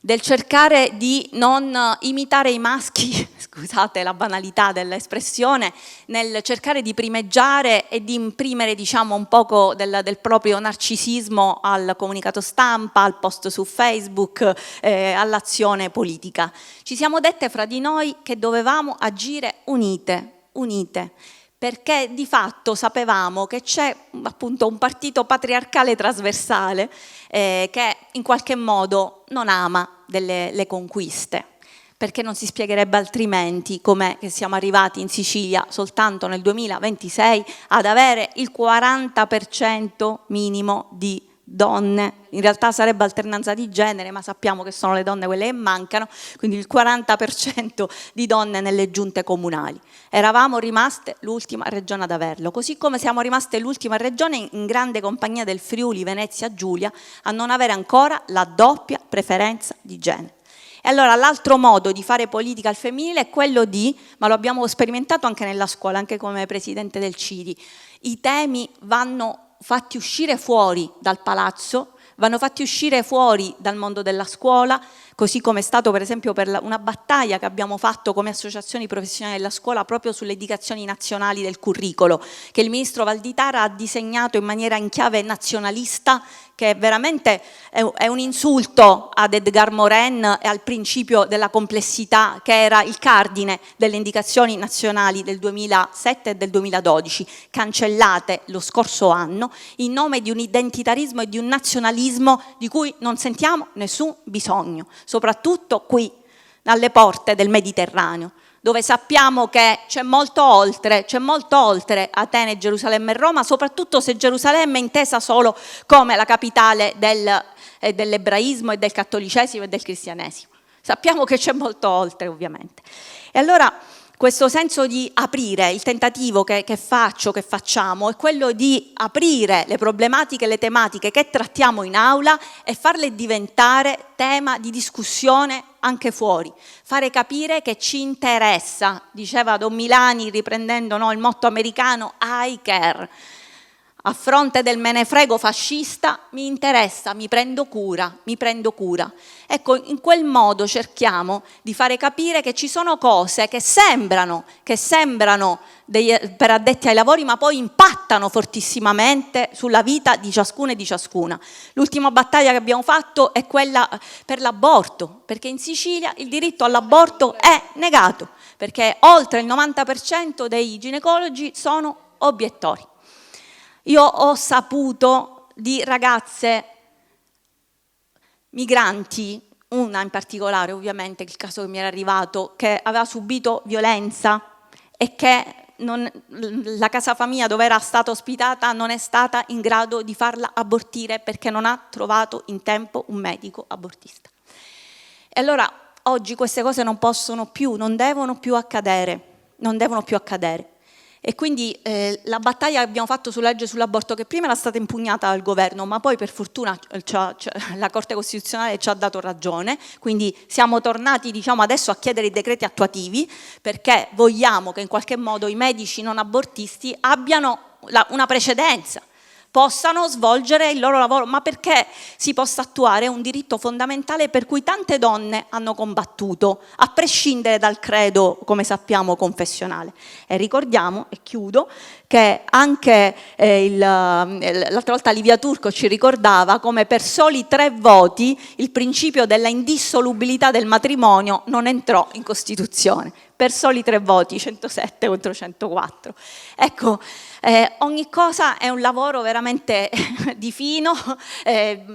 del cercare di non imitare i maschi, scusate la banalità dell'espressione, nel cercare di primeggiare e di imprimere, diciamo, un poco del proprio narcisismo al comunicato stampa, al post su Facebook, all'azione politica. Ci siamo dette fra di noi che dovevamo agire unite, perché di fatto sapevamo che c'è appunto un partito patriarcale trasversale che in qualche modo non ama le conquiste, perché non si spiegherebbe altrimenti com'è che siamo arrivati in Sicilia soltanto nel 2026 ad avere il 40% minimo di donne. In realtà sarebbe alternanza di genere, ma sappiamo che sono le donne quelle che mancano, quindi il 40% di donne nelle giunte comunali. Eravamo rimaste l'ultima regione ad averlo, così come siamo rimaste l'ultima regione in grande compagnia del Friuli, Venezia Giulia, a non avere ancora la doppia preferenza di genere. E allora l'altro modo di fare politica al femminile è quello ma lo abbiamo sperimentato anche nella scuola, anche come presidente del CIRI, i temi vanno fatti uscire fuori dal palazzo, vanno fatti uscire fuori dal mondo della scuola, così come è stato per esempio per una battaglia che abbiamo fatto come associazioni professionali della scuola proprio sulle indicazioni nazionali del curricolo, che il ministro Valditara ha disegnato in maniera in chiave nazionalista, che veramente è un insulto ad Edgar Morin e al principio della complessità, che era il cardine delle indicazioni nazionali del 2007 e del 2012, cancellate lo scorso anno in nome di un identitarismo e di un nazionalismo di cui non sentiamo nessun bisogno, soprattutto qui, alle porte del Mediterraneo, dove sappiamo che c'è molto oltre Atene, Gerusalemme e Roma, soprattutto se Gerusalemme è intesa solo come la capitale dell'ebraismo e del cattolicesimo e del cristianesimo. Sappiamo che c'è molto oltre, ovviamente. E allora questo senso di aprire, il tentativo che facciamo, è quello di aprire le problematiche e le tematiche che trattiamo in aula e farle diventare tema di discussione anche fuori, fare capire che ci interessa, diceva Don Milani riprendendo il motto americano I care. A fronte del me ne frego fascista mi interessa, mi prendo cura. Ecco, in quel modo cerchiamo di fare capire che ci sono cose che sembrano per addetti ai lavori, ma poi impattano fortissimamente sulla vita di ciascuno e di ciascuna. L'ultima battaglia che abbiamo fatto è quella per l'aborto, perché in Sicilia il diritto all'aborto è negato, perché oltre il 90% dei ginecologi sono obiettori. Io ho saputo di ragazze migranti, una in particolare ovviamente, il caso che mi era arrivato, che aveva subito violenza e che la casa famiglia dove era stata ospitata non è stata in grado di farla abortire perché non ha trovato in tempo un medico abortista. E allora oggi queste cose non devono più accadere. E quindi la battaglia che abbiamo fatto sulla legge sull'aborto, che prima era stata impugnata dal governo, ma poi per fortuna la Corte Costituzionale ci ha dato ragione, quindi siamo tornati, diciamo, adesso a chiedere i decreti attuativi, perché vogliamo che in qualche modo i medici non abortisti abbiano una precedenza, possano svolgere il loro lavoro, ma perché si possa attuare un diritto fondamentale per cui tante donne hanno combattuto, a prescindere dal credo, come sappiamo, confessionale. E ricordiamo, e chiudo, che anche l'altra volta Livia Turco ci ricordava come per soli 3 voti il principio della indissolubilità del matrimonio non entrò in Costituzione, per soli 3 voti, 107 contro 104. Ecco, ogni cosa è un lavoro veramente di fino,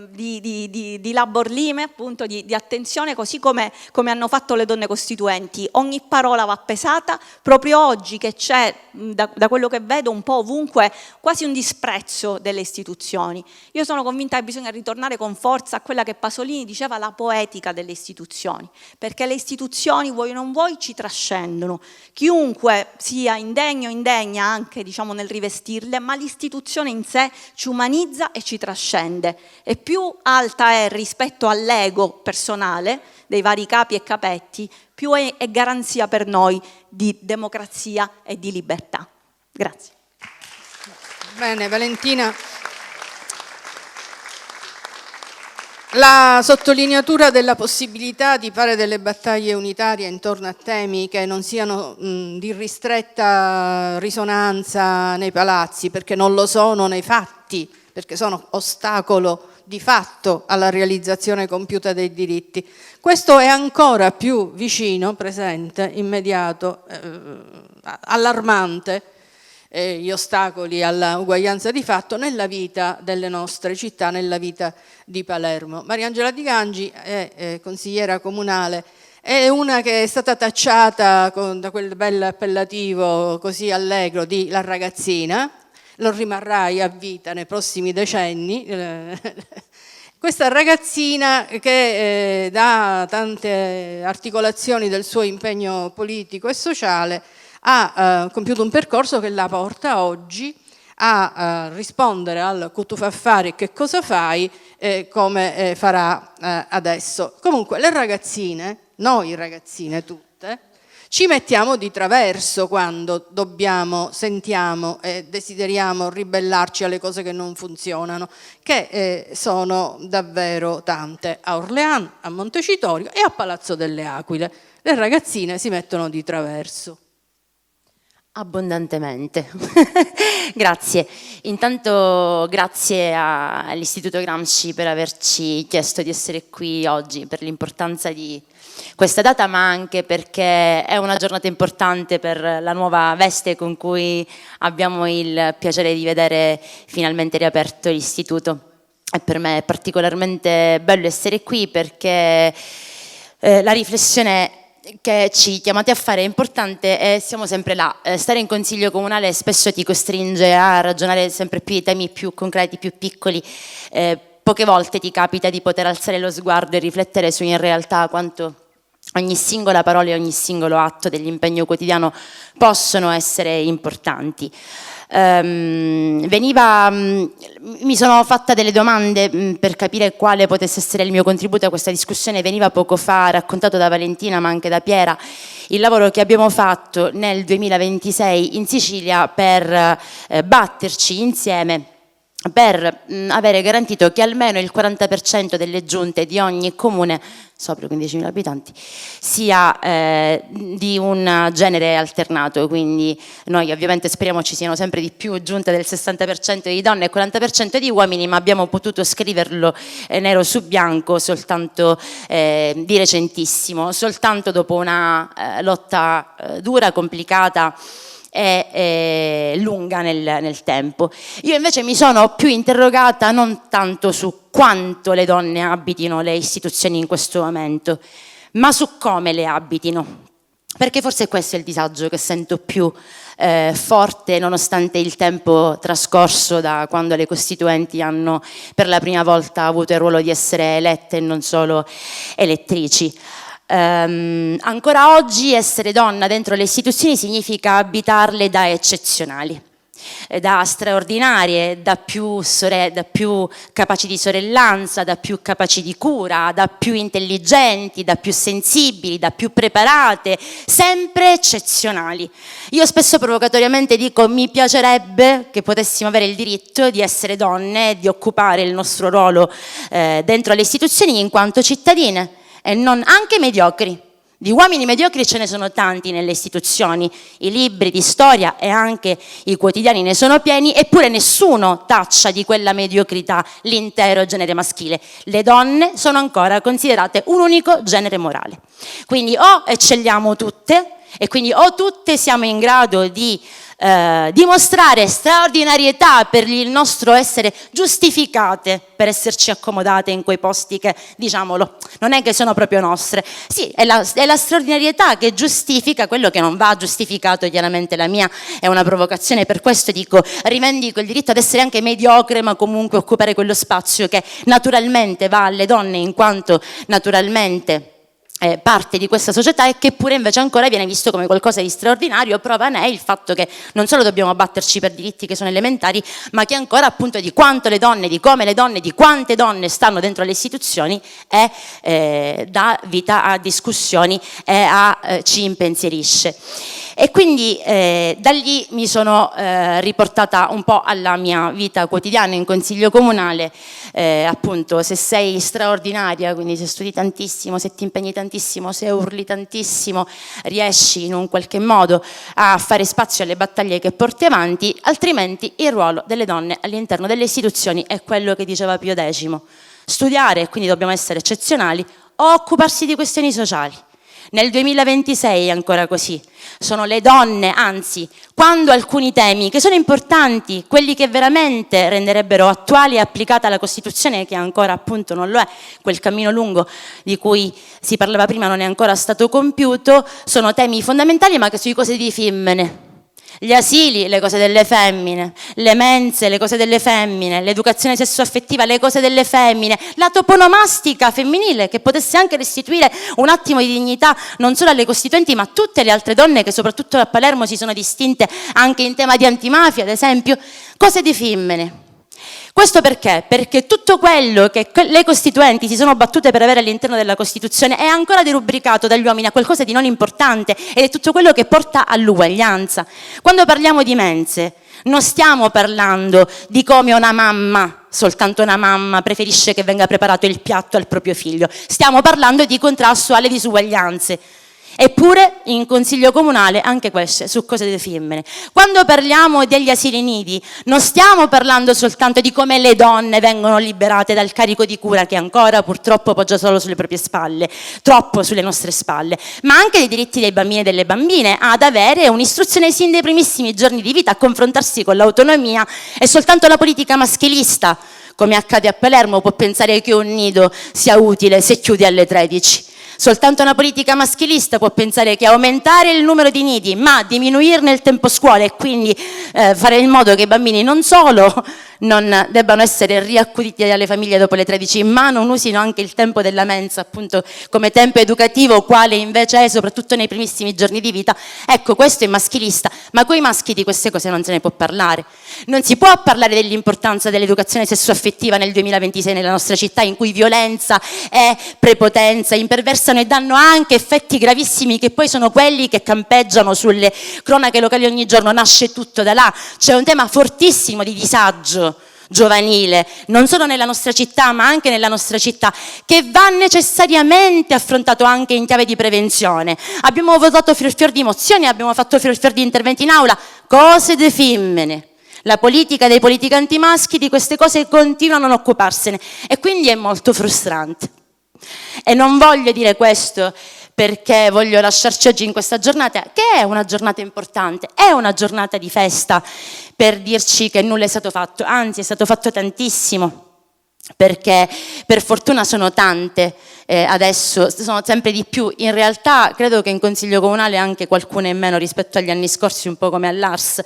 di labor lime, appunto, di attenzione, così come hanno fatto le donne costituenti. Ogni parola va pesata, proprio oggi che c'è, da quello che vedo un po' ovunque, quasi un disprezzo delle istituzioni. Io sono convinta che bisogna ritornare con forza a quella che Pasolini diceva, la poetica delle istituzioni, perché le istituzioni, vuoi o non vuoi, ci trascendono. Chiunque sia indegno o indegna anche, diciamo, nel rivestirle, ma l'istituzione in sé ci umanizza e ci trascende, e più alta è rispetto all'ego personale dei vari capi e capetti, più è garanzia per noi di democrazia e di libertà. Grazie. Bene, Valentina. La sottolineatura della possibilità di fare delle battaglie unitarie intorno a temi che non siano di ristretta risonanza nei palazzi, perché non lo sono nei fatti, perché sono ostacolo di fatto alla realizzazione compiuta dei diritti. Questo è ancora più vicino, presente, immediato, allarmante, gli ostacoli alla uguaglianza di fatto nella vita delle nostre città, nella vita di Palermo. Mariangela Di Gangi è consigliera comunale, è una che è stata tacciata da quel bel appellativo così allegro di la ragazzina, lo rimarrai a vita nei prossimi decenni. Questa ragazzina che da tante articolazioni del suo impegno politico e sociale ha compiuto un percorso che la porta oggi a rispondere al "tu fa fare, che cosa fai?" come farà adesso. Comunque le ragazzine, noi ragazzine tutte, ci mettiamo di traverso quando dobbiamo, sentiamo e desideriamo ribellarci alle cose che non funzionano, che sono davvero tante a Orléans, a Montecitorio e a Palazzo delle Aquile. Le ragazzine si mettono di traverso. Abbondantemente. Grazie. Intanto grazie all'Istituto Gramsci per averci chiesto di essere qui oggi, per l'importanza di questa data, ma anche perché è una giornata importante per la nuova veste con cui abbiamo il piacere di vedere finalmente riaperto l'istituto. E per me è particolarmente bello essere qui perché la riflessione che ci chiamate a fare è importante e siamo sempre là. Stare in consiglio comunale spesso ti costringe a ragionare sempre più di temi più concreti, più piccoli. Poche volte ti capita di poter alzare lo sguardo e riflettere su in realtà quanto ogni singola parola e ogni singolo atto dell'impegno quotidiano possono essere importanti. Mi sono fatta delle domande per capire quale potesse essere il mio contributo a questa discussione. Veniva poco fa raccontato da Valentina ma anche da Piera il lavoro che abbiamo fatto nel 2026 in Sicilia per batterci insieme per avere garantito che almeno il 40% delle giunte di ogni comune sopra i 15.000 abitanti sia di un genere alternato, quindi noi ovviamente speriamo ci siano sempre di più giunte del 60% di donne e 40% di uomini, ma abbiamo potuto scriverlo nero su bianco soltanto di recentissimo, soltanto dopo una lotta dura, complicata e lunga nel tempo. Io invece mi sono più interrogata non tanto su quanto le donne abitino le istituzioni in questo momento, ma su come le abitino, perché forse questo è il disagio che sento più forte nonostante il tempo trascorso da quando le costituenti hanno per la prima volta avuto il ruolo di essere elette e non solo elettrici. Ancora oggi essere donna dentro le istituzioni significa abitarle da eccezionali, da straordinarie, da più capaci di sorellanza, da più capaci di cura, da più intelligenti, da più sensibili, da più preparate, sempre eccezionali. Io spesso provocatoriamente dico: mi piacerebbe che potessimo avere il diritto di essere donne e di occupare il nostro ruolo dentro le istituzioni in quanto cittadine e non anche mediocri. Di uomini mediocri ce ne sono tanti nelle istituzioni, i libri di storia e anche i quotidiani ne sono pieni, eppure nessuno taccia di quella mediocrità l'intero genere maschile. Le donne sono ancora considerate un unico genere morale. Quindi o eccelliamo tutte, e quindi o tutte siamo in grado di dimostrare straordinarietà per il nostro essere giustificate per esserci accomodate in quei posti che, diciamolo, non è che sono proprio nostre. Sì, è la straordinarietà che giustifica quello che non va giustificato. Chiaramente la mia è una provocazione, per questo dico: rivendico il diritto ad essere anche mediocre, ma comunque occupare quello spazio che naturalmente va alle donne in quanto naturalmente parte di questa società, e che pure invece ancora viene visto come qualcosa di straordinario. Prova ne è il fatto che non solo dobbiamo batterci per diritti che sono elementari, ma che ancora appunto di quanto le donne, di come le donne, di quante donne stanno dentro le istituzioni dà vita a discussioni e ci impensierisce. E quindi da lì mi sono riportata un po' alla mia vita quotidiana in consiglio comunale. Appunto, se sei straordinaria, quindi se studi tantissimo, se ti impegni tantissimo, se urli tantissimo, riesci in un qualche modo a fare spazio alle battaglie che porti avanti, altrimenti il ruolo delle donne all'interno delle istituzioni è quello che diceva Pio X: studiare, quindi dobbiamo essere eccezionali, o occuparsi di questioni sociali. Nel 2026 è ancora così. Sono le donne, anzi, quando alcuni temi che sono importanti, quelli che veramente renderebbero attuale e applicata la Costituzione, che ancora appunto non lo è, quel cammino lungo di cui si parlava prima non è ancora stato compiuto, sono temi fondamentali, ma che sui cose di femmine. Gli asili, le cose delle femmine, le mense, le cose delle femmine, l'educazione sessuaffettiva, le cose delle femmine, la toponomastica femminile, che potesse anche restituire un attimo di dignità non solo alle costituenti ma a tutte le altre donne che soprattutto a Palermo si sono distinte anche in tema di antimafia, ad esempio, cose di femmine. Questo perché? Perché tutto quello che le costituenti si sono battute per avere all'interno della Costituzione è ancora derubricato dagli uomini a qualcosa di non importante, ed è tutto quello che porta all'uguaglianza. Quando parliamo di mense, non stiamo parlando di come una mamma, soltanto una mamma, preferisce che venga preparato il piatto al proprio figlio. Stiamo parlando di contrasto alle disuguaglianze. Eppure in consiglio comunale anche queste su cose di femmine. Quando parliamo degli asili nidi non stiamo parlando soltanto di come le donne vengono liberate dal carico di cura che ancora purtroppo poggia solo sulle proprie spalle, troppo sulle nostre spalle, ma anche dei diritti dei bambini e delle bambine ad avere un'istruzione sin dai primissimi giorni di vita, a confrontarsi con l'autonomia. E soltanto la politica maschilista, come accade a Palermo, può pensare che un nido sia utile se chiude alle 13. Soltanto una politica maschilista può pensare che aumentare il numero di nidi ma diminuirne il tempo scuola e quindi fare in modo che i bambini non solo non debbano essere riaccuditi dalle famiglie dopo le 13, ma non usino anche il tempo della mensa appunto come tempo educativo, quale invece è soprattutto nei primissimi giorni di vita. Ecco, questo è maschilista, ma coi maschi di queste cose non se ne può parlare. Non si può parlare dell'importanza dell'educazione sessuaffettiva nel 2026 nella nostra città, in cui violenza e prepotenza imperversano e danno anche effetti gravissimi, che poi sono quelli che campeggiano sulle cronache locali ogni giorno. Nasce tutto da là. C'è un tema fortissimo di disagio giovanile, non solo nella nostra città ma anche nella nostra città, che va necessariamente affrontato anche in chiave di prevenzione. Abbiamo votato fior di mozioni, abbiamo fatto fior di interventi in aula, cose de femmine. La politica dei politicanti maschi di queste cose continuano a non occuparsene, e quindi è molto frustrante. E non voglio dire questo perché voglio lasciarci oggi in questa giornata, che è una giornata importante, è una giornata di festa, per dirci che nulla è stato fatto, anzi è stato fatto tantissimo. perché per fortuna sono tante, adesso sono sempre di più. In realtà credo che in Consiglio Comunale anche qualcuna in meno rispetto agli anni scorsi, un po' come all'Ars.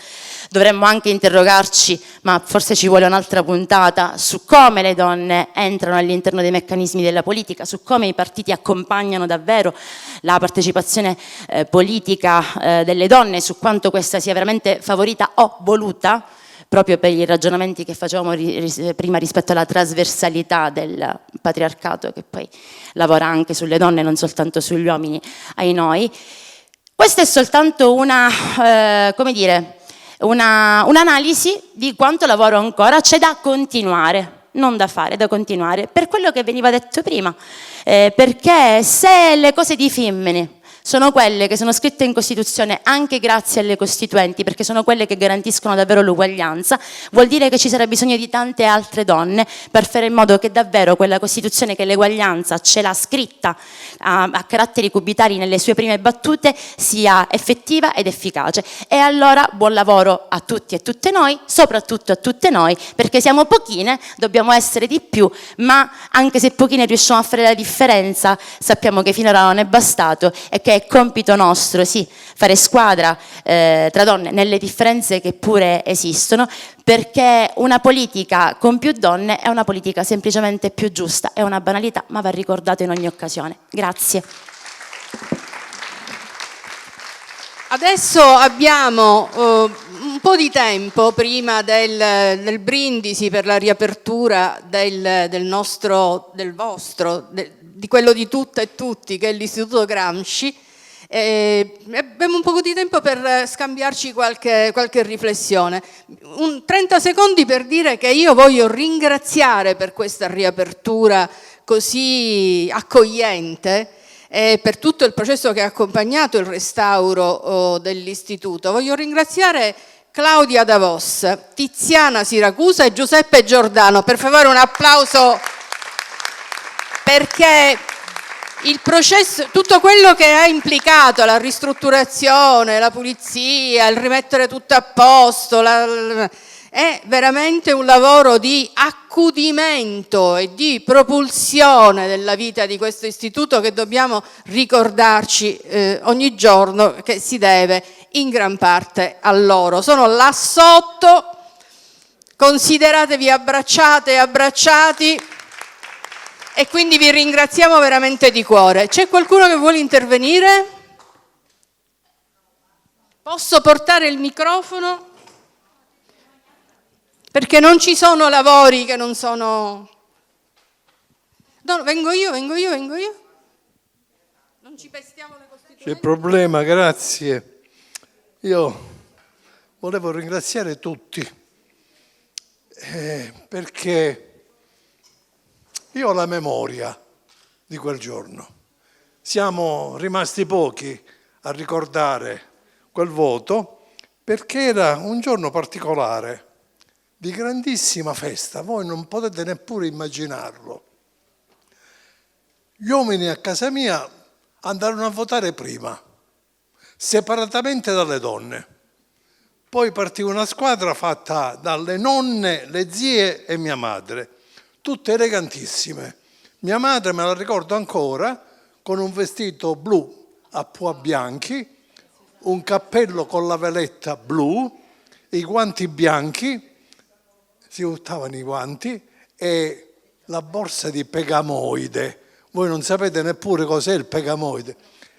Dovremmo anche interrogarci, ma forse ci vuole un'altra puntata, su come le donne entrano all'interno dei meccanismi della politica, su come i partiti accompagnano davvero la partecipazione politica delle donne, su quanto questa sia veramente favorita o voluta, proprio per i ragionamenti che facevamo prima rispetto alla trasversalità del patriarcato, che poi lavora anche sulle donne, non soltanto sugli uomini, ai noi. Questa è soltanto un'analisi di quanto lavoro ancora c'è da continuare, non da fare, da continuare, per quello che veniva detto prima, perché se le cose di femmine sono quelle che sono scritte in Costituzione anche grazie alle Costituenti, perché sono quelle che garantiscono davvero l'uguaglianza, vuol dire che ci sarà bisogno di tante altre donne per fare in modo che davvero quella Costituzione, che l'uguaglianza ce l'ha scritta a caratteri cubitali nelle sue prime battute, sia effettiva ed efficace. E allora buon lavoro a tutti e tutte noi, soprattutto a tutte noi, perché siamo pochine, dobbiamo essere di più, ma anche se pochine riusciamo a fare la differenza, sappiamo che finora non è bastato e che è compito nostro, sì, fare squadra tra donne nelle differenze che pure esistono, perché una politica con più donne è una politica semplicemente più giusta. È una banalità, ma va ricordato in ogni occasione. Grazie. Adesso abbiamo un po' di tempo prima del brindisi per la riapertura di quello di tutte e tutti, che è l'Istituto Gramsci. Abbiamo un po' di tempo per scambiarci qualche riflessione. 30 secondi per dire che io voglio ringraziare per questa riapertura così accogliente e per tutto il processo che ha accompagnato il restauro dell'istituto. Voglio ringraziare Claudia Davos, Tiziana Siracusa e Giuseppe Giordano. Per favore un applauso, perché il processo, tutto quello che ha implicato la ristrutturazione, la pulizia, il rimettere tutto a posto, è veramente un lavoro di accudimento e di propulsione della vita di questo istituto, che dobbiamo ricordarci ogni giorno, che si deve in gran parte a loro. Sono là sotto, consideratevi abbracciate e abbracciati, e quindi vi ringraziamo veramente di cuore. C'è qualcuno che vuole intervenire? Posso portare il microfono? Perché non ci sono lavori che non sono... No, vengo io. Non ci pestiamo le costituenti. C'è problema, grazie. Io volevo ringraziare tutti, perché io ho la memoria di quel giorno. Siamo rimasti pochi a ricordare quel voto, perché era un giorno particolare, di grandissima festa. Voi non potete neppure immaginarlo. Gli uomini a casa mia andarono a votare prima, separatamente dalle donne. Poi partì una squadra fatta dalle nonne, le zie e mia madre, tutte elegantissime. Mia madre, me la ricordo ancora, con un vestito blu a pois bianchi, un cappello con la veletta blu, i guanti bianchi, si buttavano i guanti, e la borsa di pegamoide. Voi non sapete neppure cos'è il pegamoide.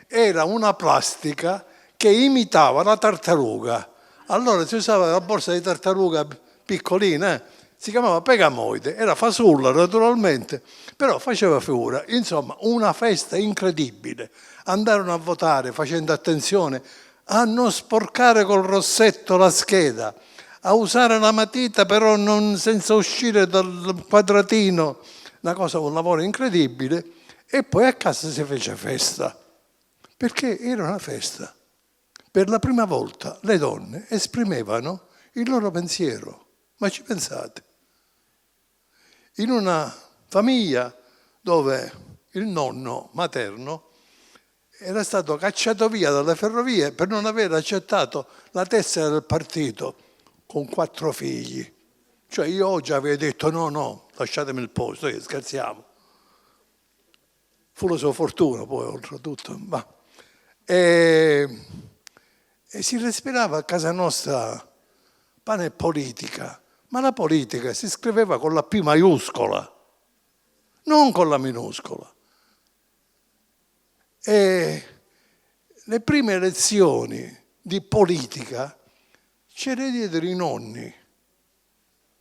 Era una plastica che imitava la tartaruga. Allora si usava la borsa di tartaruga piccolina, si chiamava pegamoide, era fasulla naturalmente, però faceva figura. Insomma, una festa incredibile. Andarono a votare facendo attenzione a non sporcare col rossetto la scheda, a usare la matita però non senza uscire dal quadratino, un lavoro incredibile. E poi a casa si fece festa, perché era una festa. Per la prima volta le donne esprimevano il loro pensiero. Ma ci pensate? In una famiglia dove il nonno materno era stato cacciato via dalle ferrovie per non aver accettato la tessera del partito, con 4 figli. Cioè io oggi avevo detto no, lasciatemi il posto, scherziamo. Fu la sua fortuna poi oltretutto. E si respirava a casa nostra pane e politica, ma la politica si scriveva con la P maiuscola, non con la minuscola. E le prime lezioni di politica ce le diedero i nonni,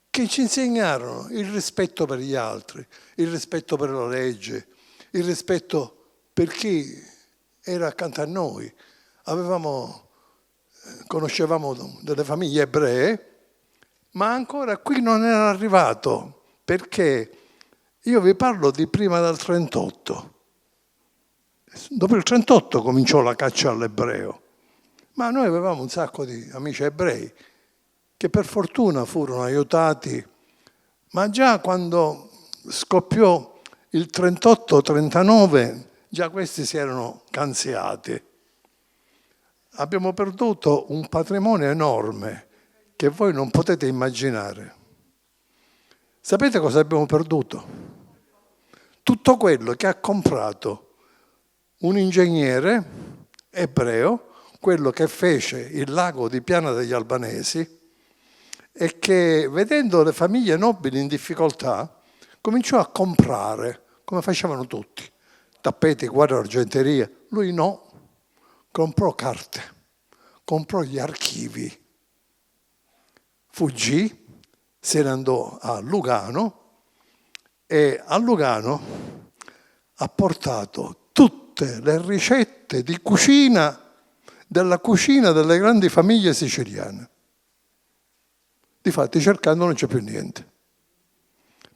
che ci insegnarono il rispetto per gli altri, il rispetto per la legge, il rispetto per chi era accanto a noi. Conoscevamo delle famiglie ebree, ma ancora qui non era arrivato, perché io vi parlo di prima del 38. Dopo il 38 cominciò la caccia all'ebreo, ma noi avevamo un sacco di amici ebrei che per fortuna furono aiutati, ma già quando scoppiò il 38-39 già questi si erano canziati. Abbiamo perduto un patrimonio enorme che voi non potete immaginare. Sapete cosa abbiamo perduto? Tutto quello che ha comprato un ingegnere ebreo, quello che fece il lago di Piana degli Albanesi, e che, vedendo le famiglie nobili in difficoltà, cominciò a comprare, come facevano tutti, tappeti, quadri, argenteria. Lui no, comprò carte, comprò gli archivi, fuggì, se ne andò a Lugano e a Lugano ha portato tutte le ricette di cucina della cucina delle grandi famiglie siciliane. Difatti cercando non c'è più niente.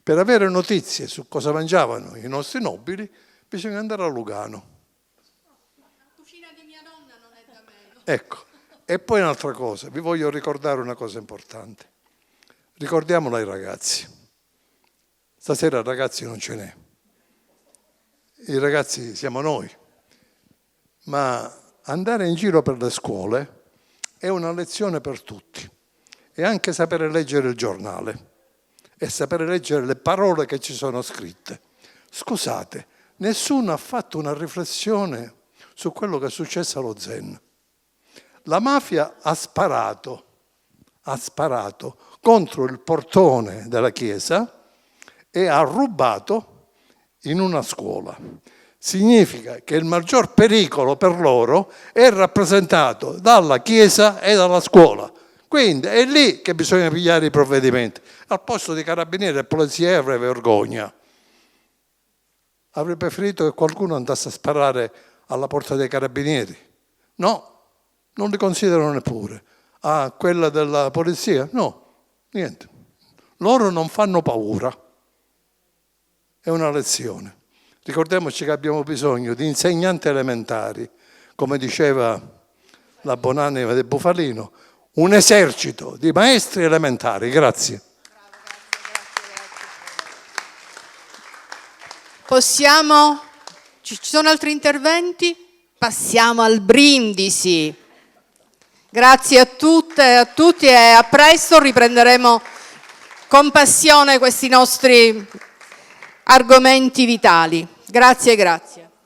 Per avere notizie su cosa mangiavano i nostri nobili bisogna andare a Lugano. La cucina di mia nonna non è da meno. Ecco, e poi un'altra cosa, vi voglio ricordare una cosa importante. Ricordiamola ai ragazzi. Stasera ragazzi non ce n'è. I ragazzi siamo noi. Ma andare in giro per le scuole è una lezione per tutti. E anche sapere leggere il giornale e sapere leggere le parole che ci sono scritte. Scusate, nessuno ha fatto una riflessione su quello che è successo allo Zen. La mafia ha sparato contro il portone della chiesa e ha rubato in una scuola. Significa che il maggior pericolo per loro è rappresentato dalla chiesa e dalla scuola. Quindi è lì che bisogna pigliare i provvedimenti. Al posto di carabinieri e polizia avrei vergogna. Avrei preferito che qualcuno andasse a sparare alla porta dei carabinieri. No, non li considerano neppure. A quella della polizia? No, niente. Loro non fanno paura. È una lezione. Ricordiamoci che abbiamo bisogno di insegnanti elementari, come diceva la buonanima del Bufalino, un esercito di maestri elementari. Grazie. Ci sono altri interventi? Passiamo al brindisi. Grazie a tutte e a tutti e a presto, riprenderemo con passione questi nostri argomenti vitali. Grazie, grazie.